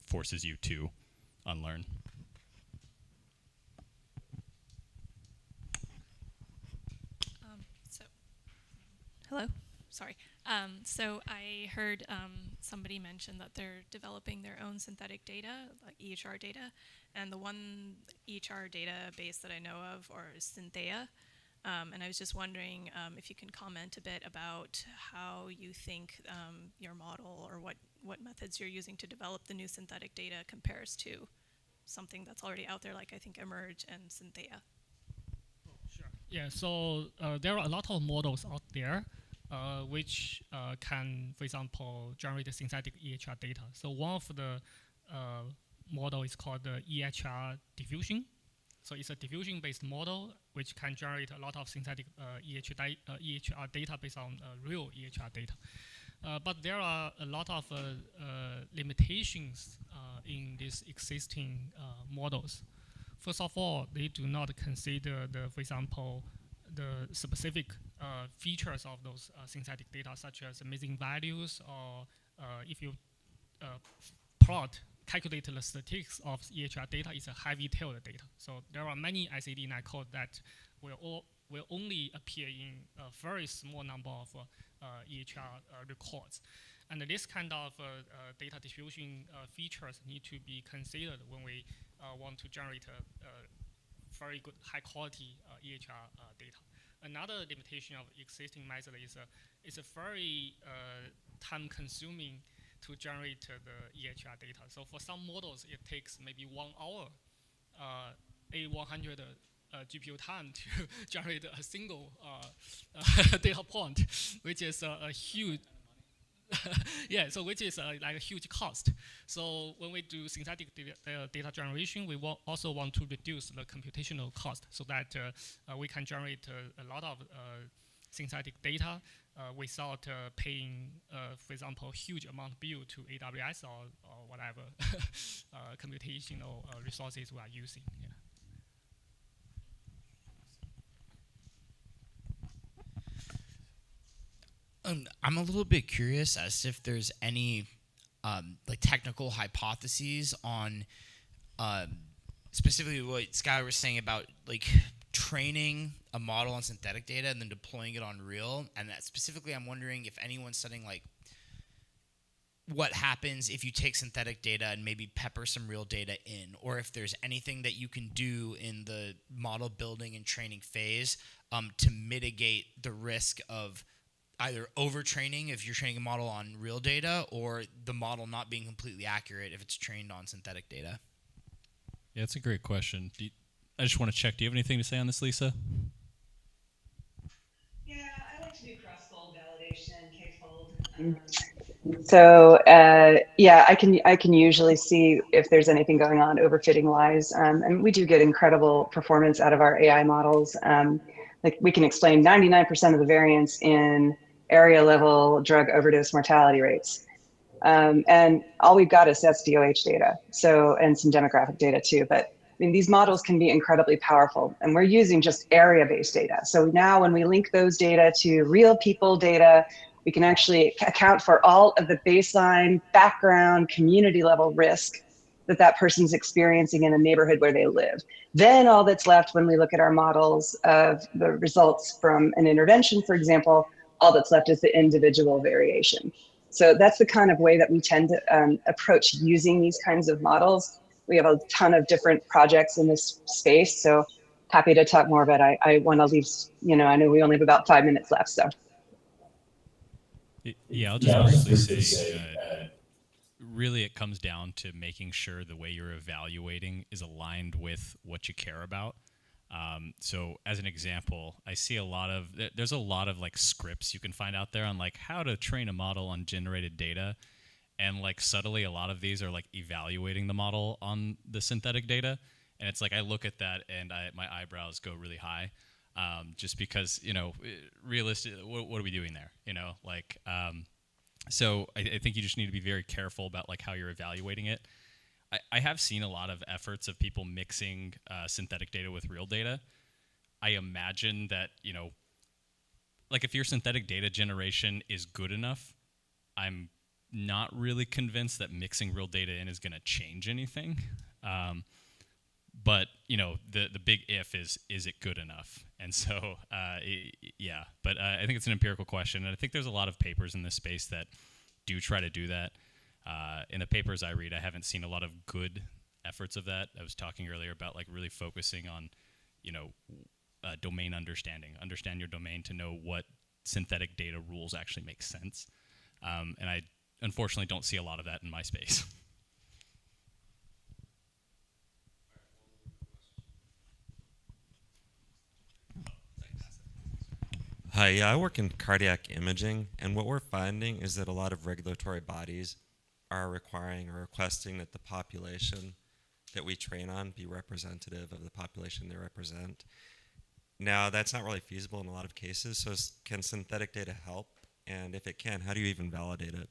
forces you to unlearn. Hello, sorry. So I heard somebody mention that they're developing their own synthetic data, like EHR data, and the one EHR database that I know of is Synthea. And I was just wondering if you can comment a bit about how you think your model or what methods you're using to develop the new synthetic data compares to something that's already out there, like I think Emerge and Synthea. Sure. Yeah, so there are a lot of models out there which can, for example, generate synthetic EHR data. So one of the model is called the EHR diffusion. So it's a diffusion-based model which can generate a lot of synthetic EHR data based on real EHR data. But there are a lot of limitations in these existing models. First of all, they do not consider for example, the specific features of those synthetic data, such as missing values, or if you calculate the statistics of EHR data, it's a heavy tailed data. So there are many SAD9 code that will only appear in a very small number of EHR records. And this kind of data diffusion features need to be considered when we want to generate very good high quality EHR data. Another limitation of existing method is it's a very time consuming to generate the EHR data. So for some models, it takes maybe 1 hour, A100 GPU time to generate a single data point, which is a huge yeah, so which is like a huge cost. So when we do synthetic data generation, we also want to reduce the computational cost so that we can generate a lot of synthetic data without paying, for example, huge amount bill to AWS or whatever computational resources we are using. Yeah. I'm a little bit curious as if there's any like technical hypotheses on specifically what Sky was saying about like training a model on synthetic data and then deploying it on real. And that specifically, I'm wondering if anyone's studying like what happens if you take synthetic data and maybe pepper some real data in, or if there's anything that you can do in the model building and training phase to mitigate the risk of either overtraining if you're training a model on real data, or the model not being completely accurate if it's trained on synthetic data. Yeah, that's a great question. I just want to check. Do you have anything to say on this, Lisa? Yeah, I like to do cross-fold validation, K-fold. So yeah, I can usually see if there's anything going on overfitting wise, and we do get incredible performance out of our AI models. Like we can explain 99% of the variance in area level drug overdose mortality rates. And all we've got is SDOH data, so, and some demographic data too. But I mean, these models can be incredibly powerful, and we're using just area-based data. So now when we link those data to real people data, we can actually account for all of the baseline, background, community level risk that person's experiencing in the neighborhood where they live. Then all that's left when we look at our models of the results from an intervention, for example, all that's left is the individual variation. So that's the kind of way that we tend to approach using these kinds of models. We have a ton of different projects in this space, so happy to talk more, but I want to leave, I know we only have about 5 minutes left, so. Yeah, I'll just briefly say, really it comes down to making sure the way you're evaluating is aligned with what you care about. So as an example, I see there's a lot of like scripts you can find out there on like how to train a model on generated data. And like subtly, a lot of these are like evaluating the model on the synthetic data. And it's like, I look at that and my eyebrows go really high. Just because, realistic, what are we doing there? So I think you just need to be very careful about like how you're evaluating it. I have seen a lot of efforts of people mixing synthetic data with real data. I imagine that, like if your synthetic data generation is good enough, I'm not really convinced that mixing real data in is going to change anything. But the big if is it good enough? And so yeah, but I think it's an empirical question, and I think there's a lot of papers in this space that do try to do that. In the papers I read, I haven't seen a lot of good efforts of that. I was talking earlier about like really focusing on domain understanding. Understand your domain to know what synthetic data rules actually make sense. And I unfortunately don't see a lot of that in my space. Hi, yeah, I work in cardiac imaging, and what we're finding is that a lot of regulatory bodies are requiring or requesting that the population that we train on be representative of the population they represent. Now, that's not really feasible in a lot of cases, so can synthetic data help? And if it can, how do you even validate it?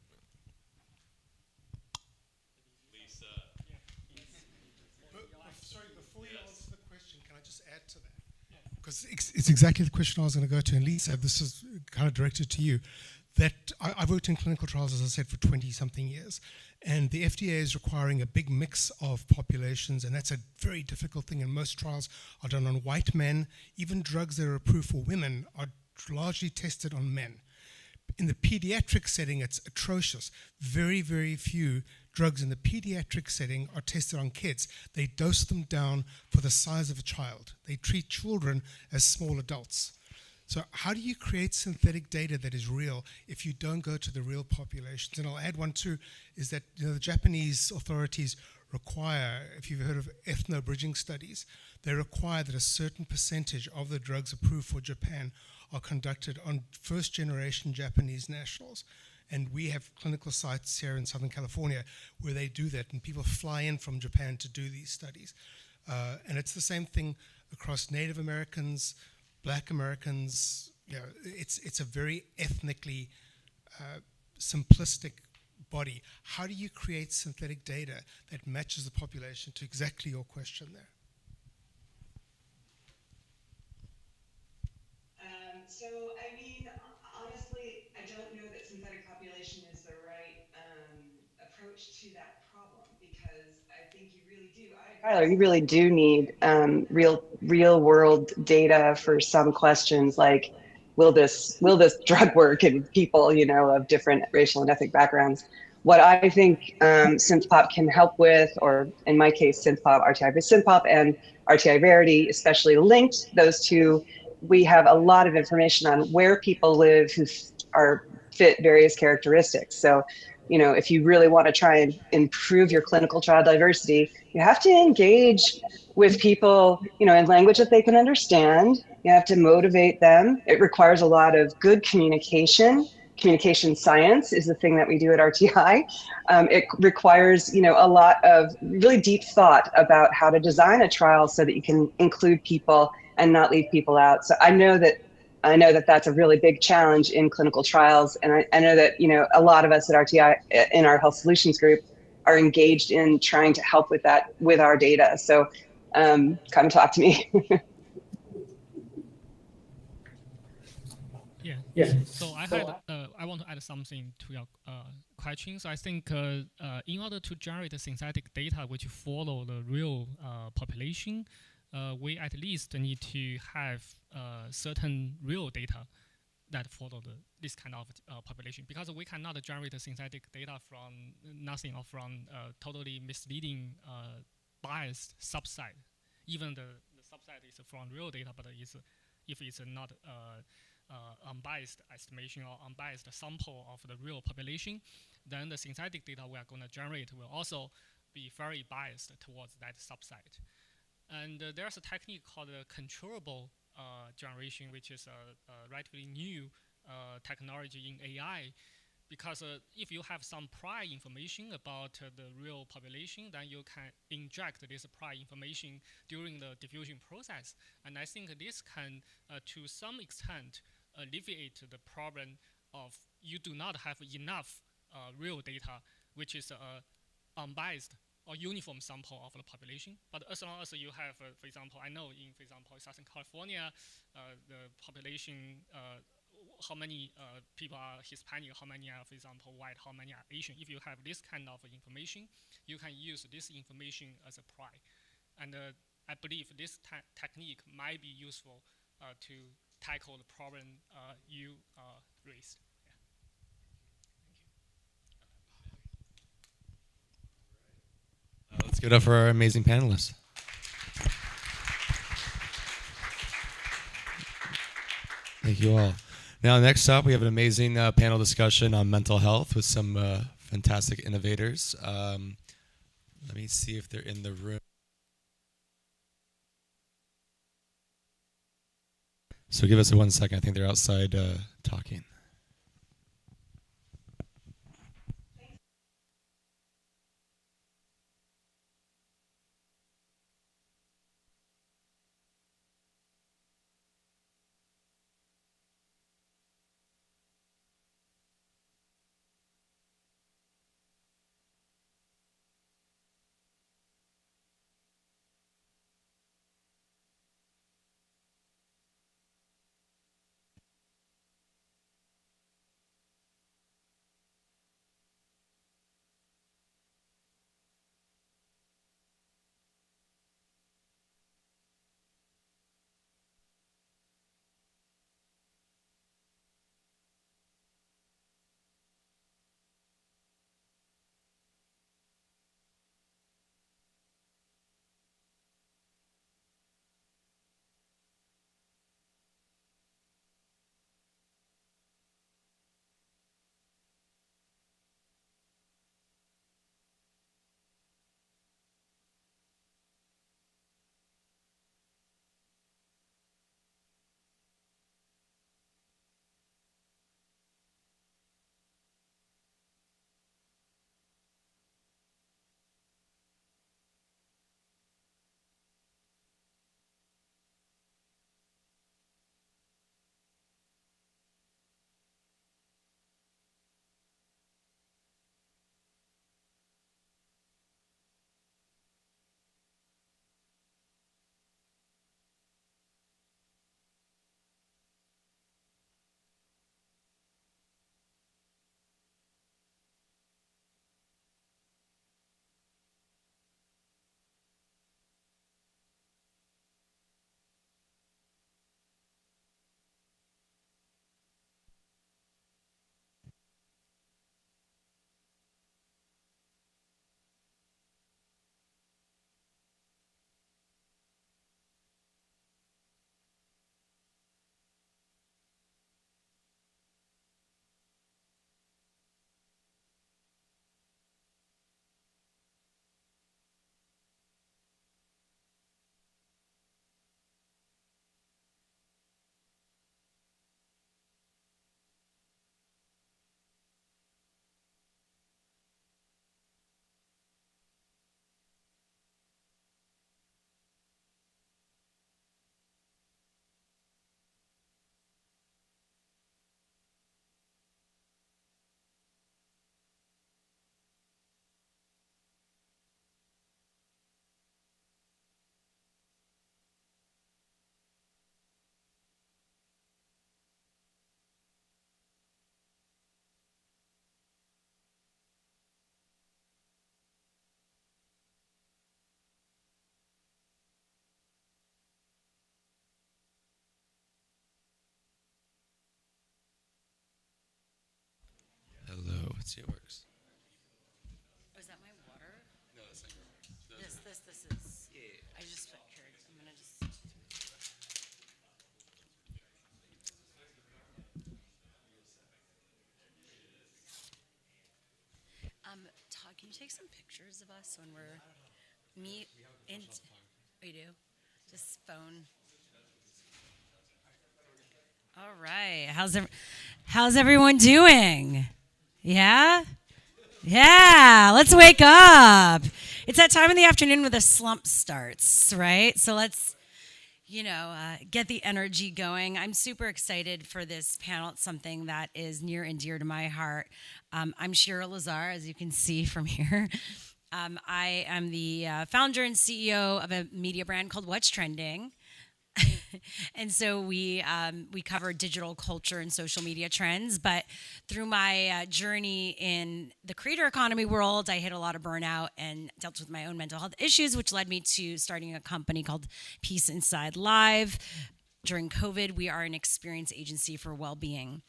Sorry, before you answer the question, can I just add to that? Because it's exactly the question I was going to go to. And Lisa, this is kind of directed to you. That I've worked in clinical trials, as I said, for 20-something years. And the FDA is requiring a big mix of populations, and that's a very difficult thing. And most trials are done on white men. Even drugs that are approved for women are largely tested on men. In the pediatric setting, it's atrocious. Very, very few drugs in the pediatric setting are tested on kids. They dose them down for the size of a child. They treat children as small adults. So how do you create synthetic data that is real if you don't go to the real populations? And I'll add one too, is that the Japanese authorities require, if you've heard of ethno-bridging studies, they require that a certain percentage of the drugs approved for Japan are conducted on first-generation Japanese nationals. And we have clinical sites here in Southern California where they do that, and people fly in from Japan to do these studies. And it's the same thing across Native Americans, Black Americans. It's a very ethnically simplistic body. How do you create synthetic data that matches the population, to exactly your question there? So, I mean, honestly, I don't know that synthetic population is the right approach to that problem, because I think you really do. Tyler, you really do need real world data for some questions like, will this drug work in people, of different racial and ethnic backgrounds? What I think SynthPop can help with, or in my case, SynthPop, RTI SynthPop, and RTI Verity, especially linked, those two, we have a lot of information on where people live who fit various characteristics. So, if you really want to try and improve your clinical trial diversity, you have to engage with people, in language that they can understand. You have to motivate them. It requires a lot of good communication. Communication science is the thing that we do at RTI. It requires, a lot of really deep thought about how to design a trial so that you can include people and not leave people out. So I know that that's a really big challenge in clinical trials, and I know that a lot of us at RTI in our health solutions group are engaged in trying to help with that with our data. So come talk to me. Yeah. So I want to add something to your question. So I think in order to generate synthetic data which follow the real population, we at least need to have certain real data that follow this kind of population, because we cannot generate synthetic data from nothing or from totally misleading biased subset. Even the subset is from real data, but if it's not unbiased estimation or unbiased sample of the real population, then the synthetic data we are going to generate will also be very biased towards that subset. And there's a technique called controllable generation, which is a relatively new technology in AI. Because if you have some prior information about the real population, then you can inject this prior information during the diffusion process. And I think this can, to some extent, alleviate the problem of you do not have enough real data, which is unbiased or uniform sample of the population. But as long as you have, for example, I know in, for example, Southern California, the population how many people are Hispanic, how many are, for example, white, how many are Asian. If you have this kind of information, you can use this information as a pry. And I believe this technique might be useful to tackle the problem you raised. Let's give it up for our amazing panelists. Thank you all. Now, next up, we have an amazing panel discussion on mental health with some fantastic innovators. Let me see if they're in the room. So give us 1 second. I think they're outside talking. Hello, let's see if it works. Oh, is that my water? No, that's not your water. This is. Yeah. I just put here. I'm gonna just. Todd, can you take some pictures of us when we're meet in? Oh, you do? Just phone. All right. How's everyone doing? Yeah? Yeah, let's wake up. It's that time in the afternoon where the slump starts, right? So let's, get the energy going. I'm super excited for this panel. It's something that is near and dear to my heart. I'm Shira Lazar, as you can see from here. I am the founder and CEO of a media brand called What's Trending. And so we cover digital culture and social media trends. But through my journey in the creator economy world, I hit a lot of burnout and dealt with my own mental health issues, which led me to starting a company called Peace Inside Live. During COVID, we are an experience agency for well-being.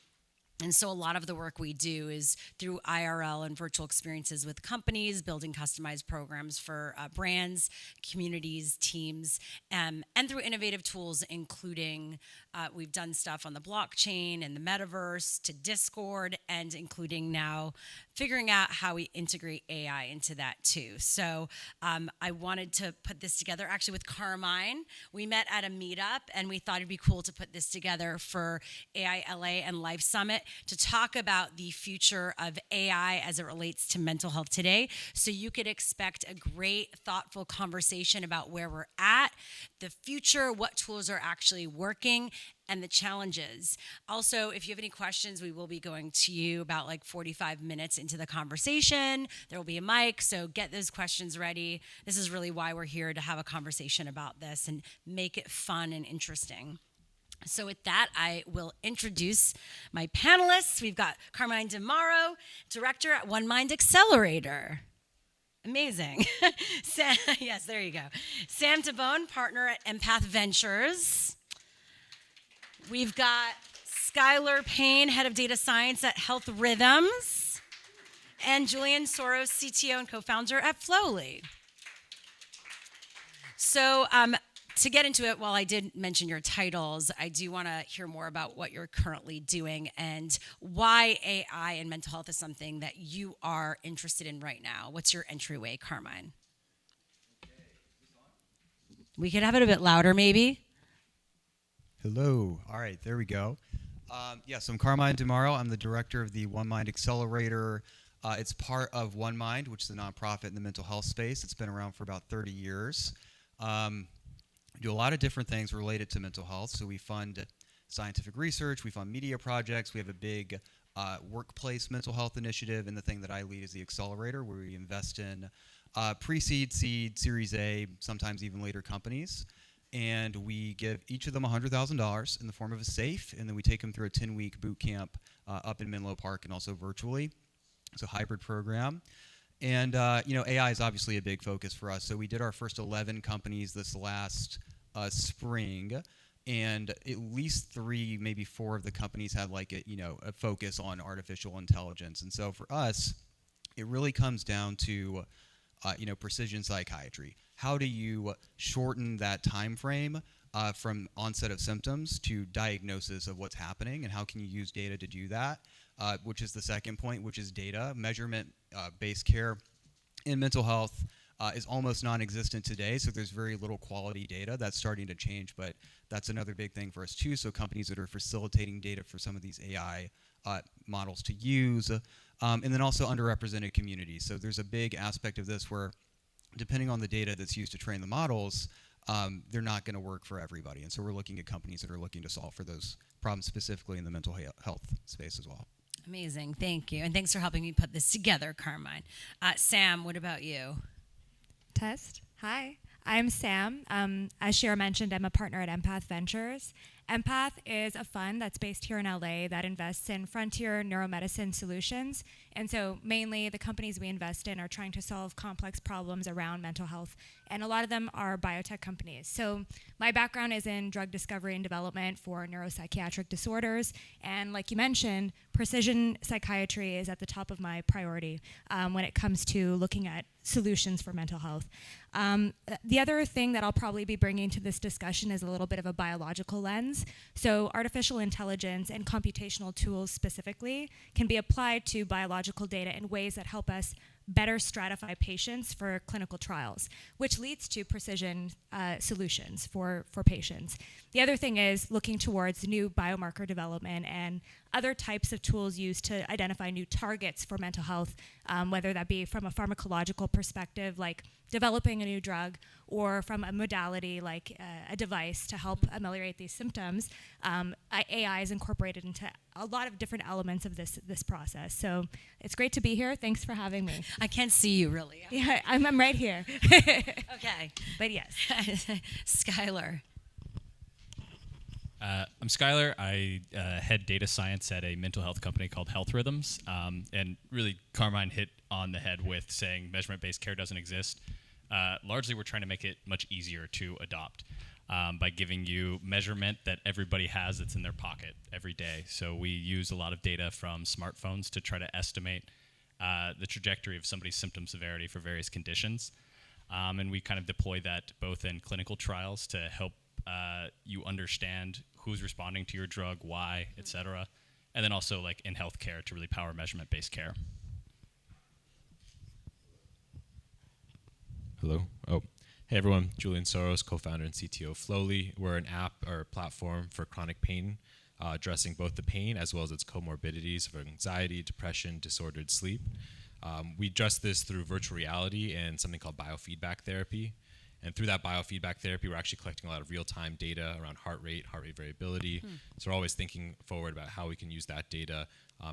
And so a lot of the work we do is through IRL and virtual experiences with companies, building customized programs for brands, communities, teams, and through innovative tools, including we've done stuff on the blockchain and the metaverse to Discord, and including now figuring out how we integrate AI into that too. So I wanted to put this together actually with Carmine. We met at a meetup and we thought it'd be cool to put this together for AI.LA and Life Summit to talk about the future of AI as it relates to mental health today. So you could expect a great, thoughtful conversation about where we're at, the future, what tools are actually working, and the challenges. Also, if you have any questions, we will be going to you about like 45 minutes into the conversation. There will be a mic, so get those questions ready. This is really why we're here, to have a conversation about this and make it fun and interesting. So with that, I will introduce my panelists. We've got Carmine DeMauro, director at One Mind Accelerator. Amazing. Yes, there you go. Sam Tabone, partner at Empath Ventures. We've got Skylar Payne, head of data science at Health Rhythms, and Julian Soros, CTO and co-founder at Flowly. So to get into it, while I did mention your titles, I do want to hear more about what you're currently doing and why AI and mental health is something that you are interested in right now. What's your entryway, Carmine? We could have it a bit louder, maybe. Hello. All right, there we go. Yes, I'm Carmine DeMauro. I'm the director of the One Mind Accelerator. It's part of One Mind, which is a nonprofit in the mental health space. It's been around for about 30 years. We do a lot of different things related to mental health. So we fund scientific research, we fund media projects, we have a big workplace mental health initiative, and the thing that I lead is the accelerator, where we invest in pre-seed, seed, Series A, sometimes even later companies. And we give each of them $100,000 in the form of a SAFE, and then we take them through a 10-week boot camp up in Menlo Park and also virtually. It's a hybrid program. And AI is obviously a big focus for us. So we did our first 11 companies this last spring, and at least 3, maybe 4 of the companies had like a focus on artificial intelligence. And so for us, it really comes down to precision psychiatry. How do you shorten that time frame from onset of symptoms to diagnosis of what's happening, and how can you use data to do that? Which is the second point, which is data. Measurement-based care in mental health is almost non-existent today, so there's very little quality data. That's starting to change, but that's another big thing for us too. So companies that are facilitating data for some of these AI models to use, and then also underrepresented communities. So there's a big aspect of this where, depending on the data that's used to train the models, they're not going to work for everybody. And so we're looking at companies that are looking to solve for those problems, specifically in the mental health space as well. Amazing, thank you. And thanks for helping me put this together, Carmine. Sam, what about you? Test. Hi, I'm Sam. As Shira mentioned, I'm a partner at Empath Ventures. Empath is a fund that's based here in LA that invests in frontier neuromedicine solutions. And so mainly the companies we invest in are trying to solve complex problems around mental health. And a lot of them are biotech companies. So my background is in drug discovery and development for neuropsychiatric disorders. And like you mentioned, precision psychiatry is at the top of my priority when it comes to looking at solutions for mental health. The other thing that I'll probably be bringing to this discussion is a little bit of a biological lens. So artificial intelligence and computational tools specifically can be applied to biological data in ways that help us better stratify patients for clinical trials, which leads to precision solutions for patients. The other thing is looking towards new biomarker development and other types of tools used to identify new targets for mental health, whether that be from a pharmacological perspective, like developing a new drug, or from a modality like a device to help ameliorate these symptoms. AI is incorporated into a lot of different elements of this process. So it's great to be here. Thanks for having me. I can't see you really. Yeah, I'm right here. Okay. But yes. Skylar. I'm Skylar. I head data science at a mental health company called Health Rhythms. And really, Carmine hit on the head with saying measurement-based care doesn't exist. Largely, we're trying to make it much easier to adopt by giving you measurement that everybody has that's in their pocket every day. So we use a lot of data from smartphones to try to estimate the trajectory of somebody's symptom severity for various conditions. And we kind of deploy that both in clinical trials to help you understand who's responding to your drug, why, et cetera, and then also like in healthcare to really power measurement-based care. Hello. Oh, hey everyone. Julian Soros, co-founder and CTO of Flowly. We're an app or platform for chronic pain, addressing both the pain as well as its comorbidities of anxiety, depression, disordered sleep. We address this through virtual reality and something called biofeedback therapy. And through that biofeedback therapy, we're actually collecting a lot of real-time data around heart rate variability. So we're always thinking forward about how we can use that data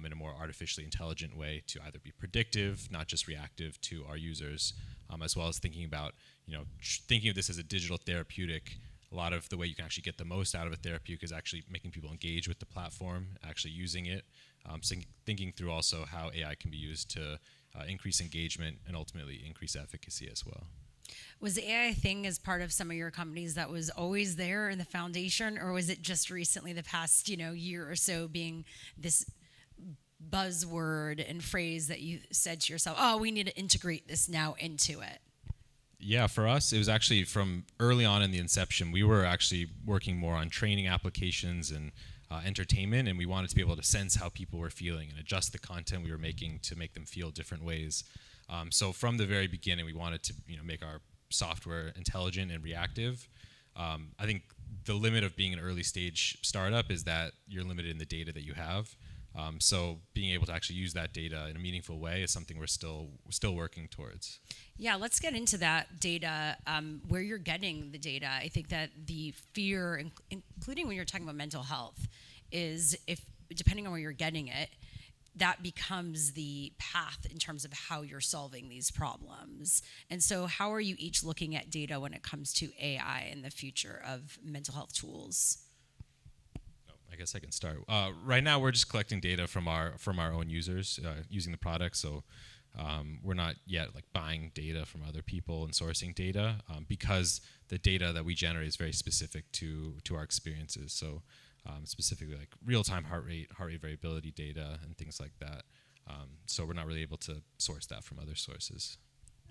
in a more artificially intelligent way to either be predictive, not just reactive to our users, as well as thinking about, thinking of this as a digital therapeutic. A lot of the way you can actually get the most out of a therapeutic is actually making people engage with the platform, actually using it, thinking through also how AI can be used to increase engagement and ultimately increase efficacy as well. Was the AI thing as part of some of your companies that was always there in the foundation, or was it just recently, the past year or so, being this buzzword and phrase that you said to yourself, oh, we need to integrate this now into it? Yeah, for us, it was actually from early on in the inception. We were actually working more on training applications and entertainment, and we wanted to be able to sense how people were feeling and adjust the content we were making to make them feel different ways. So from the very beginning, we wanted to make our software intelligent and reactive. I think the limit of being an early stage startup is that you're limited in the data that you have. So being able to actually use that data in a meaningful way is something we're still working towards. Yeah, let's get into that data, where you're getting the data. I think that the fear, including when you're talking about mental health, is if, depending on where you're getting it, that becomes the path in terms of how you're solving these problems. And so how are you each looking at data when it comes to AI and the future of mental health tools? I guess I can start. Right now, we're just collecting data from our own users using the product. So we're not yet buying data from other people and sourcing data because the data that we generate is very specific to our experiences. So specifically real-time heart rate variability data and things like that. So we're not really able to source that from other sources.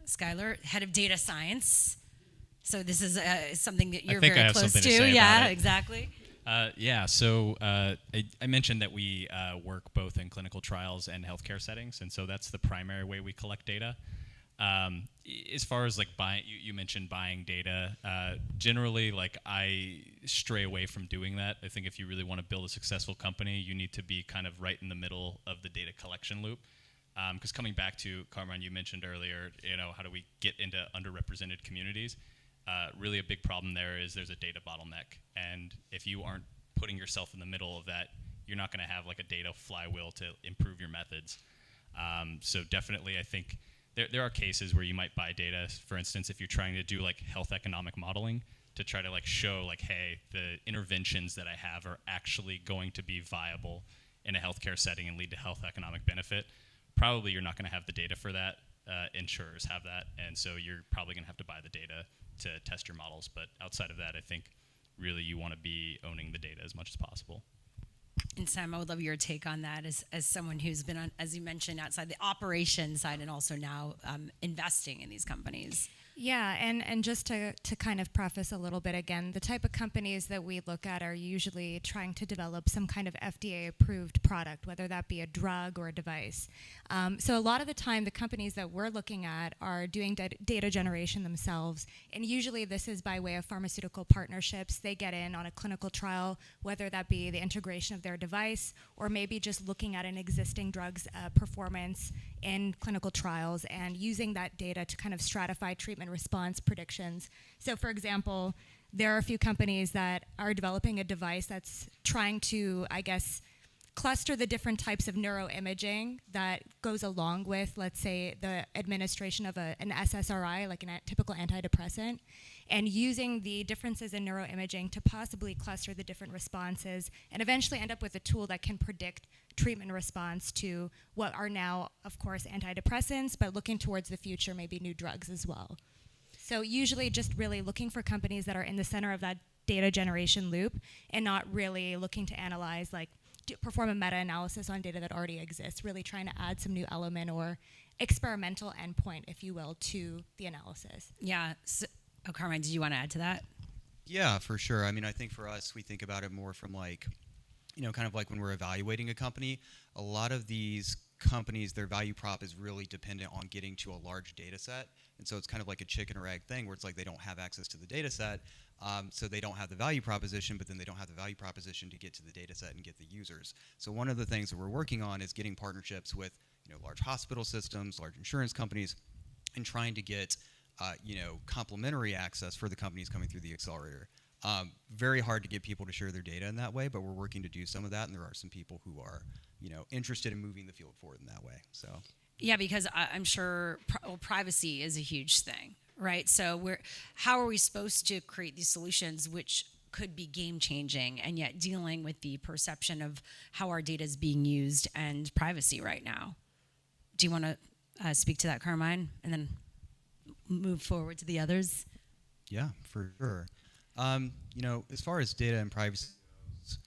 Skylar, head of data science. So this is something that you're I think very I have close something to. To say yeah, about it. Exactly. So I mentioned that we work both in clinical trials and healthcare settings, and so that's the primary way we collect data. As far as buying, you mentioned buying data. Generally, I stray away from doing that. I think if you really want to build a successful company, you need to be kind of right in the middle of the data collection loop. Because coming back to Carmine, you mentioned earlier, how do we get into underrepresented communities? Really a big problem there is there's a data bottleneck. And if you aren't putting yourself in the middle of that, you're not going to have a data flywheel to improve your methods. So definitely, I think there are cases where you might buy data. For instance, if you're trying to do health economic modeling to try to show hey, the interventions that I have are actually going to be viable in a healthcare setting and lead to health economic benefit. Probably you're not going to have the data for that. Insurers have that, and so you're probably going to have to buy the data to test your models. But outside of that, I think really you want to be owning the data as much as possible. And Sam, I would love your take on that as someone who's been on, as you mentioned, outside the operations side and also now investing in these companies. Yeah, and just to kind of preface a little bit again, the type of companies that we look at are usually trying to develop some kind of FDA-approved product, whether that be a drug or a device. So a lot of the time, the companies that we're looking at are doing data generation themselves, and usually this is by way of pharmaceutical partnerships. They get in on a clinical trial, whether that be the integration of their device or maybe just looking at an existing drug's performance in clinical trials and using that data to kind of stratify treatment response predictions. So for example, there are a few companies that are developing a device that's trying to, I guess, cluster the different types of neuroimaging that goes along with, let's say, the administration of an SSRI, like a typical antidepressant, and using the differences in neuroimaging to possibly cluster the different responses and eventually end up with a tool that can predict treatment response to what are now, of course, antidepressants, but looking towards the future, maybe new drugs as well. So usually just really looking for companies that are in the center of that data generation loop and not really looking to analyze, like perform a meta-analysis on data that already exists, really trying to add some new element or experimental endpoint, if you will, to the analysis. Yeah. So, Carmine, did you want to add to that? Yeah, for sure. I mean, I think for us, we think about it more from like, kind of like when we're evaluating a company, a lot of these companies, their value prop is really dependent on getting to a large data set. And so it's kind of like a chicken or egg thing where it's like they don't have access to the data set, so they don't have the value proposition, but then they don't have the value proposition to get to the data set and get the users. So one of the things that we're working on is getting partnerships with large hospital systems, large insurance companies, and trying to get complementary access for the companies coming through the accelerator. Very hard to get people to share their data in that way, but we're working to do some of that, and there are some people who are interested in moving the field forward in that way. So. Yeah, because I'm sure privacy is a huge thing, right? So how are we supposed to create these solutions which could be game-changing and yet dealing with the perception of how our data is being used and privacy right now? Do you want to speak to that, Carmine, and then move forward to the others? Yeah, for sure. As far as data and privacy goes,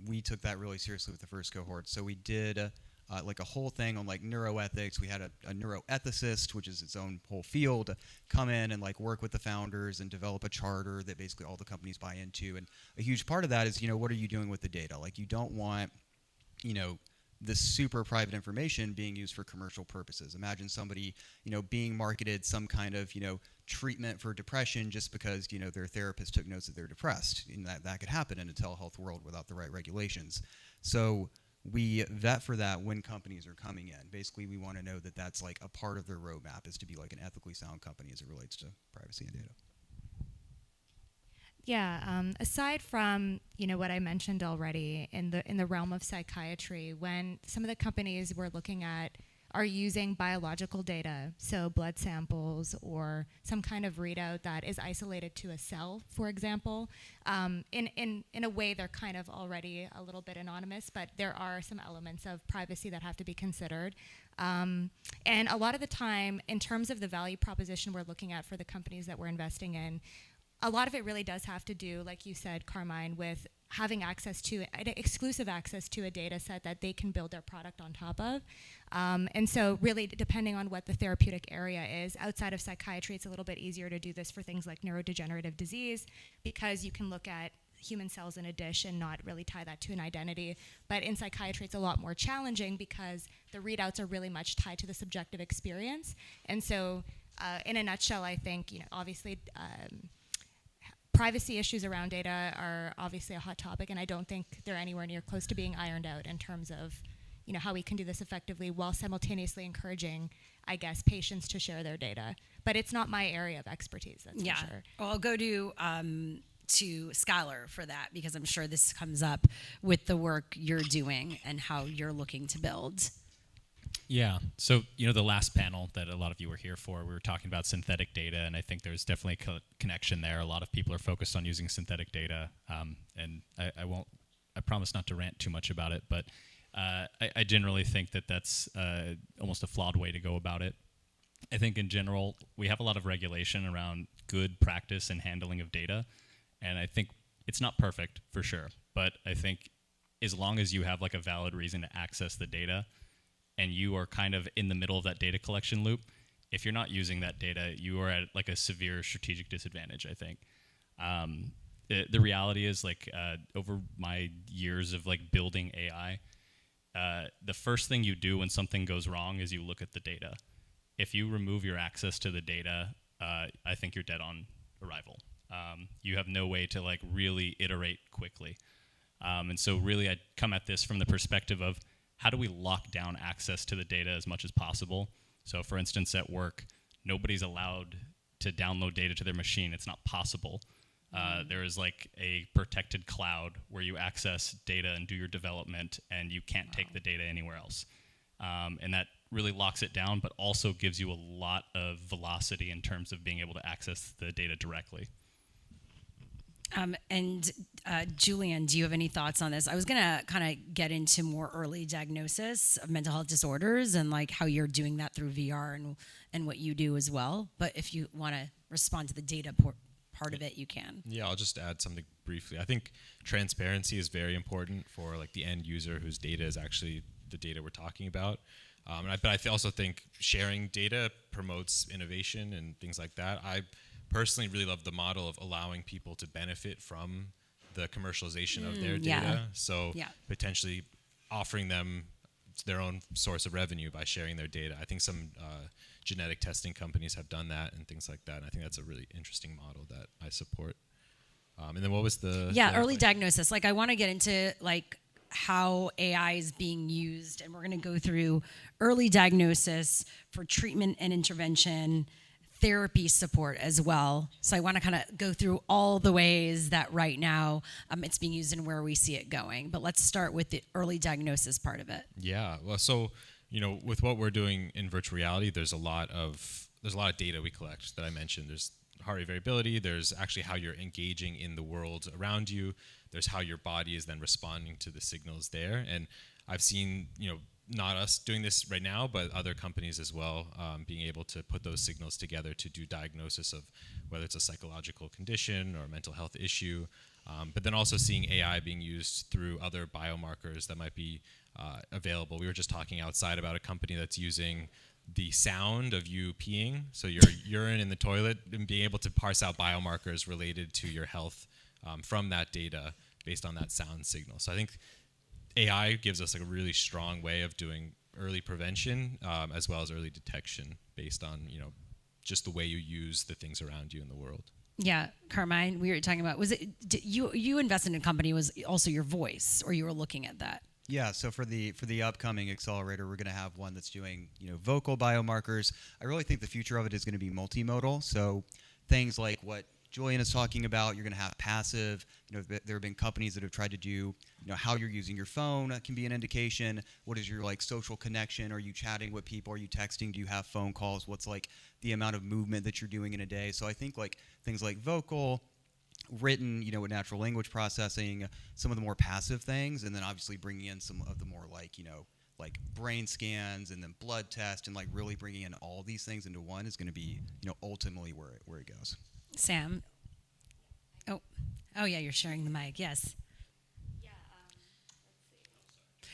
we took that really seriously with the first cohort. So we did like a whole thing on like neuroethics. We had a neuroethicist, which is its own whole field, come in and like work with the founders and develop a charter that basically all the companies buy into. And a huge part of that is, what are you doing with the data? Like you don't want, this super private information being used for commercial purposes. Imagine somebody, being marketed some kind of, treatment for depression just because, their therapist took notes that they're depressed. And that could happen in a telehealth world without the right regulations. So we vet for that when companies are coming in. Basically, we want to know that that's like a part of their roadmap is to be like an ethically sound company as it relates to privacy and data. Yeah, aside from what I mentioned already in the realm of psychiatry, when some of the companies we're looking at are using biological data, so blood samples or some kind of readout that is isolated to a cell, for example, in a way they're kind of already a little bit anonymous, but there are some elements of privacy that have to be considered. And a lot of the time, in terms of the value proposition we're looking at for the companies that we're investing in, a lot of it really does have to do, like you said, Carmine, with having access to exclusive access to a data set that they can build their product on top of. And so really depending on what the therapeutic area is, outside of psychiatry, it's a little bit easier to do this for things like neurodegenerative disease because you can look at human cells in a dish and not really tie that to an identity. But in psychiatry, it's a lot more challenging because the readouts are really much tied to the subjective experience. And so in a nutshell, I think, obviously, privacy issues around data are obviously a hot topic, and I don't think they're anywhere near close to being ironed out in terms of, how we can do this effectively while simultaneously encouraging, I guess, patients to share their data. But it's not my area of expertise, that's for sure. Well, I'll go to Skylar for that because I'm sure this comes up with the work you're doing and how you're looking to build. Yeah. So, the last panel that a lot of you were here for, we were talking about synthetic data, and I think there's definitely a connection there. A lot of people are focused on using synthetic data, and I promise not to rant too much about it, but I generally think that that's almost a flawed way to go about it. I think in general, we have a lot of regulation around good practice and handling of data, and I think it's not perfect for sure, but I think as long as you have like a valid reason to access the data, and you are kind of in the middle of that data collection loop, if you're not using that data, you are at like a severe strategic disadvantage, I think. The reality is like over my years of like building AI, the first thing you do when something goes wrong is you look at the data. If you remove your access to the data, I think you're dead on arrival. You have no way to like really iterate quickly. And so really I come at this from the perspective of how do we lock down access to the data as much as possible? So for instance, at work, nobody's allowed to download data to their machine. It's not possible. There is like a protected cloud where you access data and do your development, and you can't take the data anywhere else. And that really locks it down, but also gives you a lot of velocity in terms of being able to access the data directly. And Julian, do you have any thoughts on this? I was gonna kind of get into more early diagnosis of mental health disorders and like how you're doing that through VR and what you do as well. But if you want to respond to the data part of it, you can. Yeah, I'll just add something briefly. I think transparency is very important for like the end user whose data is actually the data we're talking about. But I also think sharing data promotes innovation and things like that. I personally really love the model of allowing people to benefit from the commercialization of their data. So potentially offering them their own source of revenue by sharing their data. I think some genetic testing companies have done that and things like that. And I think that's a really interesting model that I support. And then what was the... early diagnosis. Like I want to get into like how AI is being used, and we're going to go through early diagnosis for treatment and intervention, therapy support as well. So I want to kind of go through all the ways that right now it's being used and where we see it going. But let's start with the early diagnosis part of it. Yeah, well, so with what we're doing in virtual reality, there's a lot of data we collect that I mentioned. There's heart rate variability. There's actually how you're engaging in the world around you. There's how your body is then responding to the signals there. And I've seen, not us doing this right now, but other companies as well, being able to put those signals together to do diagnosis of whether it's a psychological condition or a mental health issue, but then also seeing AI being used through other biomarkers that might be available. We were just talking outside about a company that's using the sound of you peeing, so your urine in the toilet, and being able to parse out biomarkers related to your health from that data based on that sound signal. So I think AI gives us like a really strong way of doing early prevention as well as early detection based on just the way you use the things around you in the world. Yeah, Carmine, we were talking about, was it you invested in a company, was also your voice, or you were looking at that? Yeah, so for the upcoming accelerator, we're going to have one that's doing vocal biomarkers. I really think the future of it is going to be multimodal. So things like what Julian is talking about, you're going to have passive. There have been companies that have tried to do, how you're using your phone can be an indication. What is your social connection? Are you chatting with people? Are you texting? Do you have phone calls? What's the amount of movement that you're doing in a day? So I think things like vocal, written, with natural language processing, some of the more passive things, and then obviously bringing in some of the more like brain scans and then blood test, and really bringing in all these things into one is going to be, ultimately where it goes. Sam. Oh yeah, you're sharing the mic. Yes. Yeah.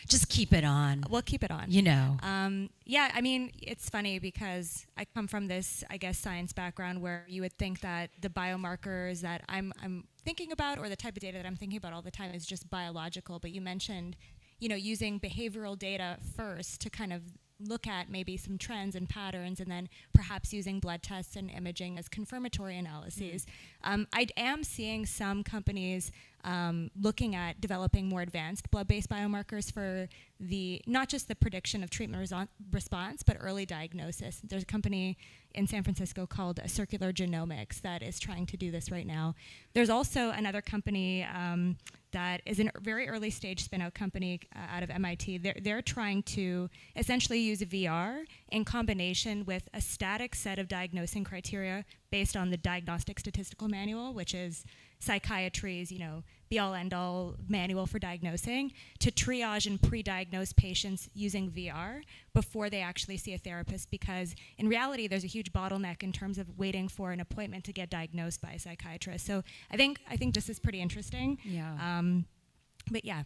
Just keep it on. We'll keep it on. Yeah, I mean, it's funny because I come from this, I guess, science background where you would think that the biomarkers that I'm thinking about, or the type of data that I'm thinking about all the time, is just biological. But you mentioned, using behavioral data first to kind of look at maybe some trends and patterns, and then perhaps using blood tests and imaging as confirmatory analyses. I am seeing some companies looking at developing more advanced blood-based biomarkers for not just the prediction of treatment response, but early diagnosis. There's a company in San Francisco called Circular Genomics that is trying to do this right now. There's also another company that is a very early stage spin-out company out of MIT. They're trying to essentially use VR in combination with a static set of diagnosing criteria based on the Diagnostic Statistical Manual, which is psychiatry's, be-all, end-all manual for diagnosing, to triage and pre-diagnose patients using VR before they actually see a therapist, because in reality there's a huge bottleneck in terms of waiting for an appointment to get diagnosed by a psychiatrist. So I think this is pretty interesting. Yeah. But yeah,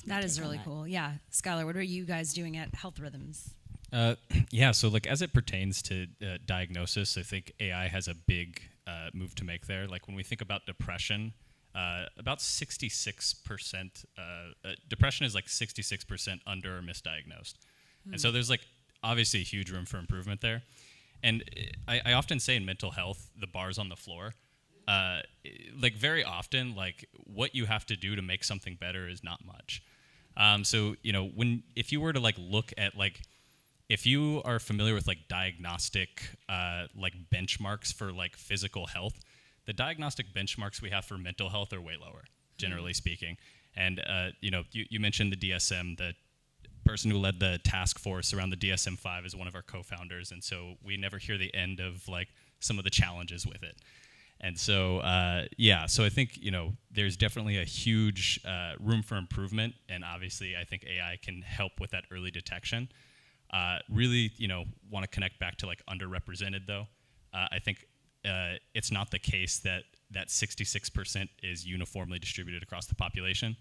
that is really cool. Yeah, Skylar, what are you guys doing at Health Rhythms? Yeah, so as it pertains to diagnosis, I think AI has a big move to make there. When we think about depression, about 66%, depression is 66% under or misdiagnosed. And so there's obviously a huge room for improvement there. And I often say in mental health, the bar's on the floor. Very often, what you have to do to make something better is not much. So, if you were to look at if you are familiar with diagnostic benchmarks for physical health, the diagnostic benchmarks we have for mental health are way lower, generally speaking. And you mentioned the DSM. The person who led the task force around the DSM-5 is one of our co-founders, and so we never hear the end of like some of the challenges with it. And so so I think there's definitely a huge room for improvement, and obviously I think AI can help with that early detection. Really, want to connect back to like underrepresented though. I think it's not the case that 66% is uniformly distributed across the population.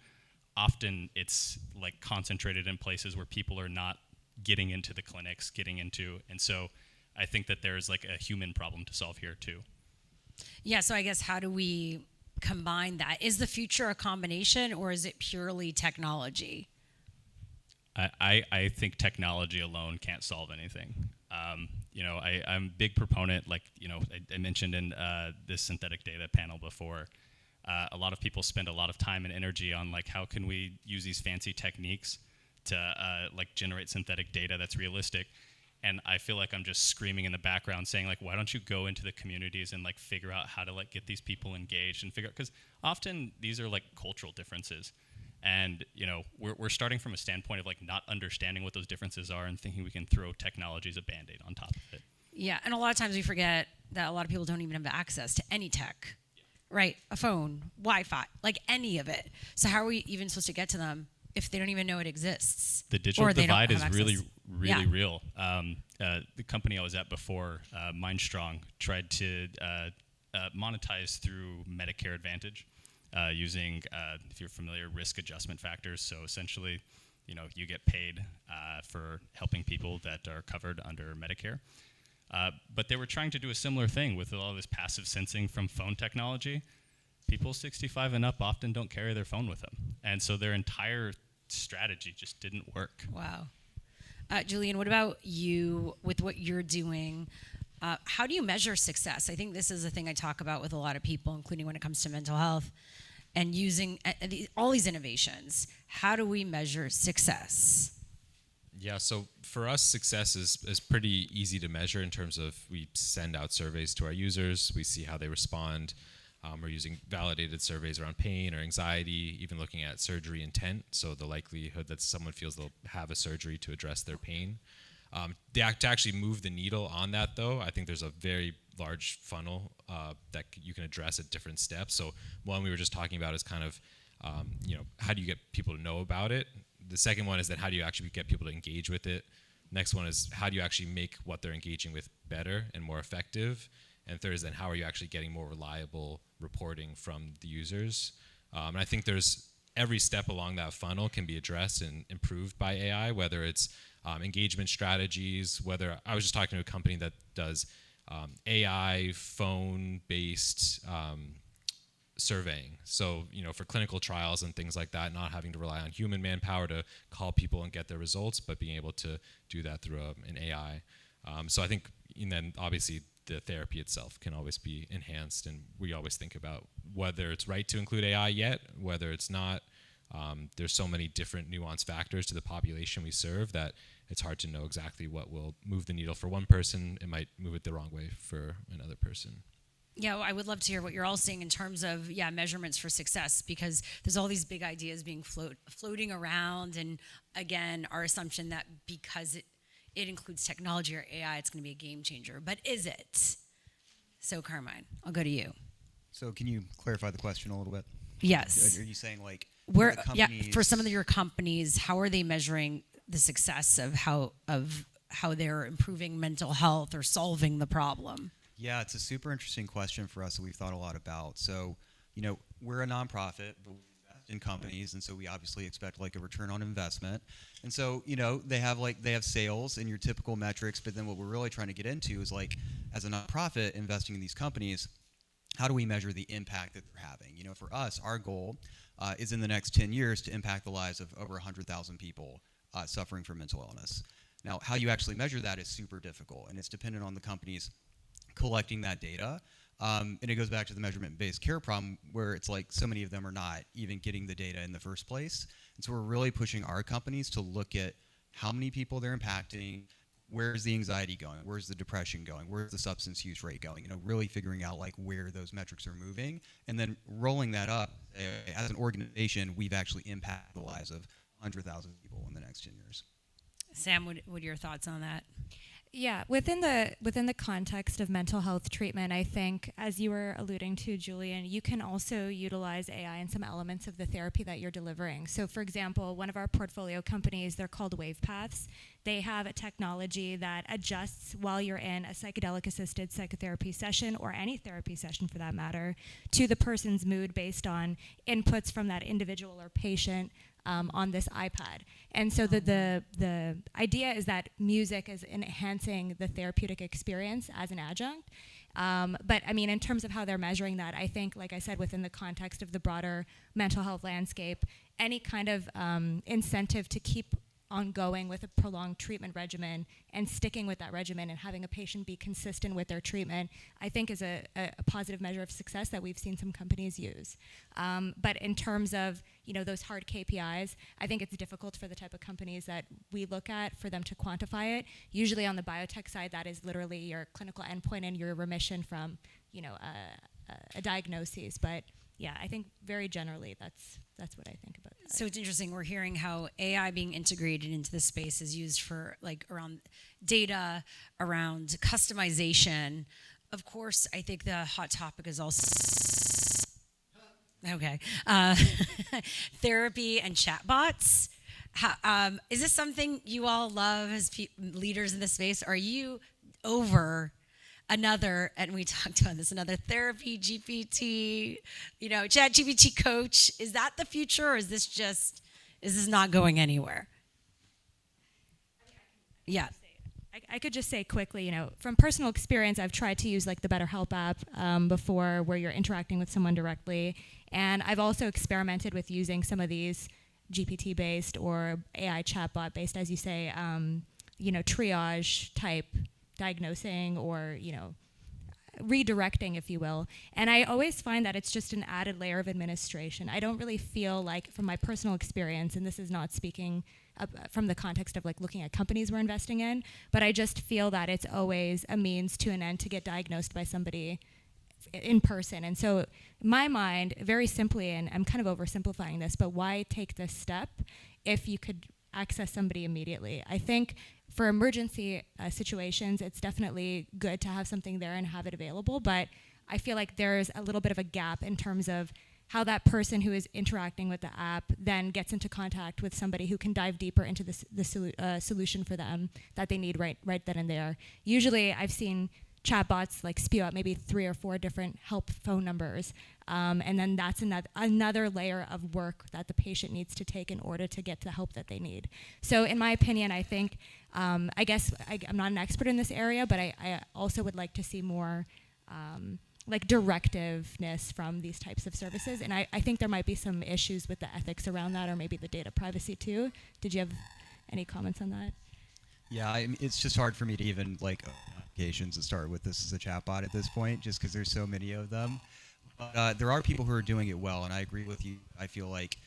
Often it's like concentrated in places where people are not getting into the clinics, and so I think that there's like a human problem to solve here too. Yeah, so I guess how do we combine that? Is the future a combination, or is it purely technology? I think technology alone can't solve anything. I'm a big proponent, like, I mentioned in this synthetic data panel before, a lot of people spend a lot of time and energy on like, how can we use these fancy techniques to like generate synthetic data that's realistic? And I feel like I'm just screaming in the background saying like, why don't you go into the communities and like figure out how to like get these people engaged and figure out, because often these are like cultural differences. And we're starting from a standpoint of like not understanding what those differences are and thinking we can throw technology as a Band-Aid on top of it. Yeah, and a lot of times we forget that a lot of people don't even have access to any tech, right? A phone, Wi-Fi, like any of it. So how are we even supposed to get to them if they don't even know it exists? The digital divide is really real. The company I was at before, MindStrong, tried to monetize through Medicare Advantage. Using, if you're familiar, risk adjustment factors. So essentially, you get paid for helping people that are covered under Medicare. But they were trying to do a similar thing with all this passive sensing from phone technology. People 65 and up often don't carry their phone with them. And so their entire strategy just didn't work. Wow. Julian, what about you with what you're doing? How do you measure success? I think this is a thing I talk about with a lot of people, including when it comes to mental health and using all these innovations. How do we measure success? Yeah, so for us, success is pretty easy to measure in terms of we send out surveys to our users, we see how they respond. We're using validated surveys around pain or anxiety, even looking at surgery intent, so the likelihood that someone feels they'll have a surgery to address their pain. To actually move the needle on that, though, I think there's a very large funnel that you can address at different steps. So one we were just talking about is kind of, how do you get people to know about it? The second one is that how do you actually get people to engage with it? Next one is how do you actually make what they're engaging with better and more effective? And third is then how are you actually getting more reliable reporting from the users? And I think there's every step along that funnel can be addressed and improved by AI, whether it's engagement strategies, whether I was just talking to a company that does AI phone-based surveying. So, for clinical trials and things like that, not having to rely on human manpower to call people and get their results, but being able to do that through an AI. So I think, and then obviously the therapy itself can always be enhanced, and we always think about whether it's right to include AI yet, whether it's not. There's so many different nuanced factors to the population we serve that it's hard to know exactly what will move the needle for one person. It might move it the wrong way for another person. Yeah, well, I would love to hear what you're all seeing in terms of measurements for success, because there's all these big ideas being floating around, and again, our assumption that because it includes technology or AI, it's going to be a game changer. But is it? So, Carmine, I'll go to you. So, can you clarify the question a little bit? Yes. Are you saying like for some of your companies, how are they measuring the success of how they're improving mental health or solving the problem? Yeah, it's a super interesting question for us that we've thought a lot about. So, we're a nonprofit, but we invest in companies, and so we obviously expect like a return on investment. And so, they have sales and your typical metrics, but then what we're really trying to get into is like, as a nonprofit investing in these companies, how do we measure the impact that they're having? For us, our goal is in the next 10 years to impact the lives of over 100,000 people suffering from mental illness. Now, how you actually measure that is super difficult, and it's dependent on the companies collecting that data. And it goes back to the measurement-based care problem, where it's like so many of them are not even getting the data in the first place. And so we're really pushing our companies to look at how many people they're impacting, where's the anxiety going? Where's the depression going? Where's the substance use rate going? Really figuring out like where those metrics are moving, and then rolling that up. As an organization, we've actually impacted the lives of 100,000 people in the next 10 years. Sam, what are your thoughts on that? Yeah, within the context of mental health treatment, I think, as you were alluding to, Julian, you can also utilize AI in some elements of the therapy that you're delivering. So, for example, one of our portfolio companies, they're called WavePaths. They have a technology that adjusts while you're in a psychedelic-assisted psychotherapy session, or any therapy session for that matter, to the person's mood based on inputs from that individual or patient on this iPad. And so the idea is that music is enhancing the therapeutic experience as an adjunct. But I mean, in terms of how they're measuring that, I think, like I said, within the context of the broader mental health landscape, any kind of incentive to keep ongoing with a prolonged treatment regimen and sticking with that regimen and having a patient be consistent with their treatment, I think is a positive measure of success that we've seen some companies use. But in terms of those hard KPIs, I think it's difficult for the type of companies that we look at for them to quantify it. Usually on the biotech side, that is literally your clinical endpoint and your remission from a diagnosis. But yeah, I think very generally that's what I think about that. So it's interesting. We're hearing how AI being integrated into the space is used for around data, around customization. Of course, I think the hot topic is also therapy and chatbots. Is this something you all love as leaders in the space? Are you over another, and we talked about this, another therapy GPT, chat GPT coach? Is that the future, or is this not going anywhere? Yeah. I could just say quickly, from personal experience, I've tried to use like the BetterHelp app before, where you're interacting with someone directly. And I've also experimented with using some of these GPT-based or AI chatbot-based, as you say, triage type diagnosing or, redirecting, if you will. And I always find that it's just an added layer of administration. I don't really feel like, from my personal experience, and this is not speaking from the context of like looking at companies we're investing in, but I just feel that it's always a means to an end to get diagnosed by somebody in person. And so in my mind, very simply, and I'm kind of oversimplifying this, but why take this step if you could access somebody immediately? I think for emergency situations, it's definitely good to have something there and have it available, but I feel like there's a little bit of a gap in terms of how that person who is interacting with the app then gets into contact with somebody who can dive deeper into the solution for them that they need right then and there. Usually I've seen chatbots like spew out maybe 3 or 4 different help phone numbers, and then that's another layer of work that the patient needs to take in order to get the help that they need. So in my opinion, I think, I guess I'm not an expert in this area, but I also would like to see more like directiveness from these types of services. And I think there might be some issues with the ethics around that, or maybe the data privacy too. Did you have any comments on that? Yeah, it's just hard for me to even like applications that start with this as a chatbot at this point, just because there's so many of them. But there are people who are doing it well, and I agree with you. I feel like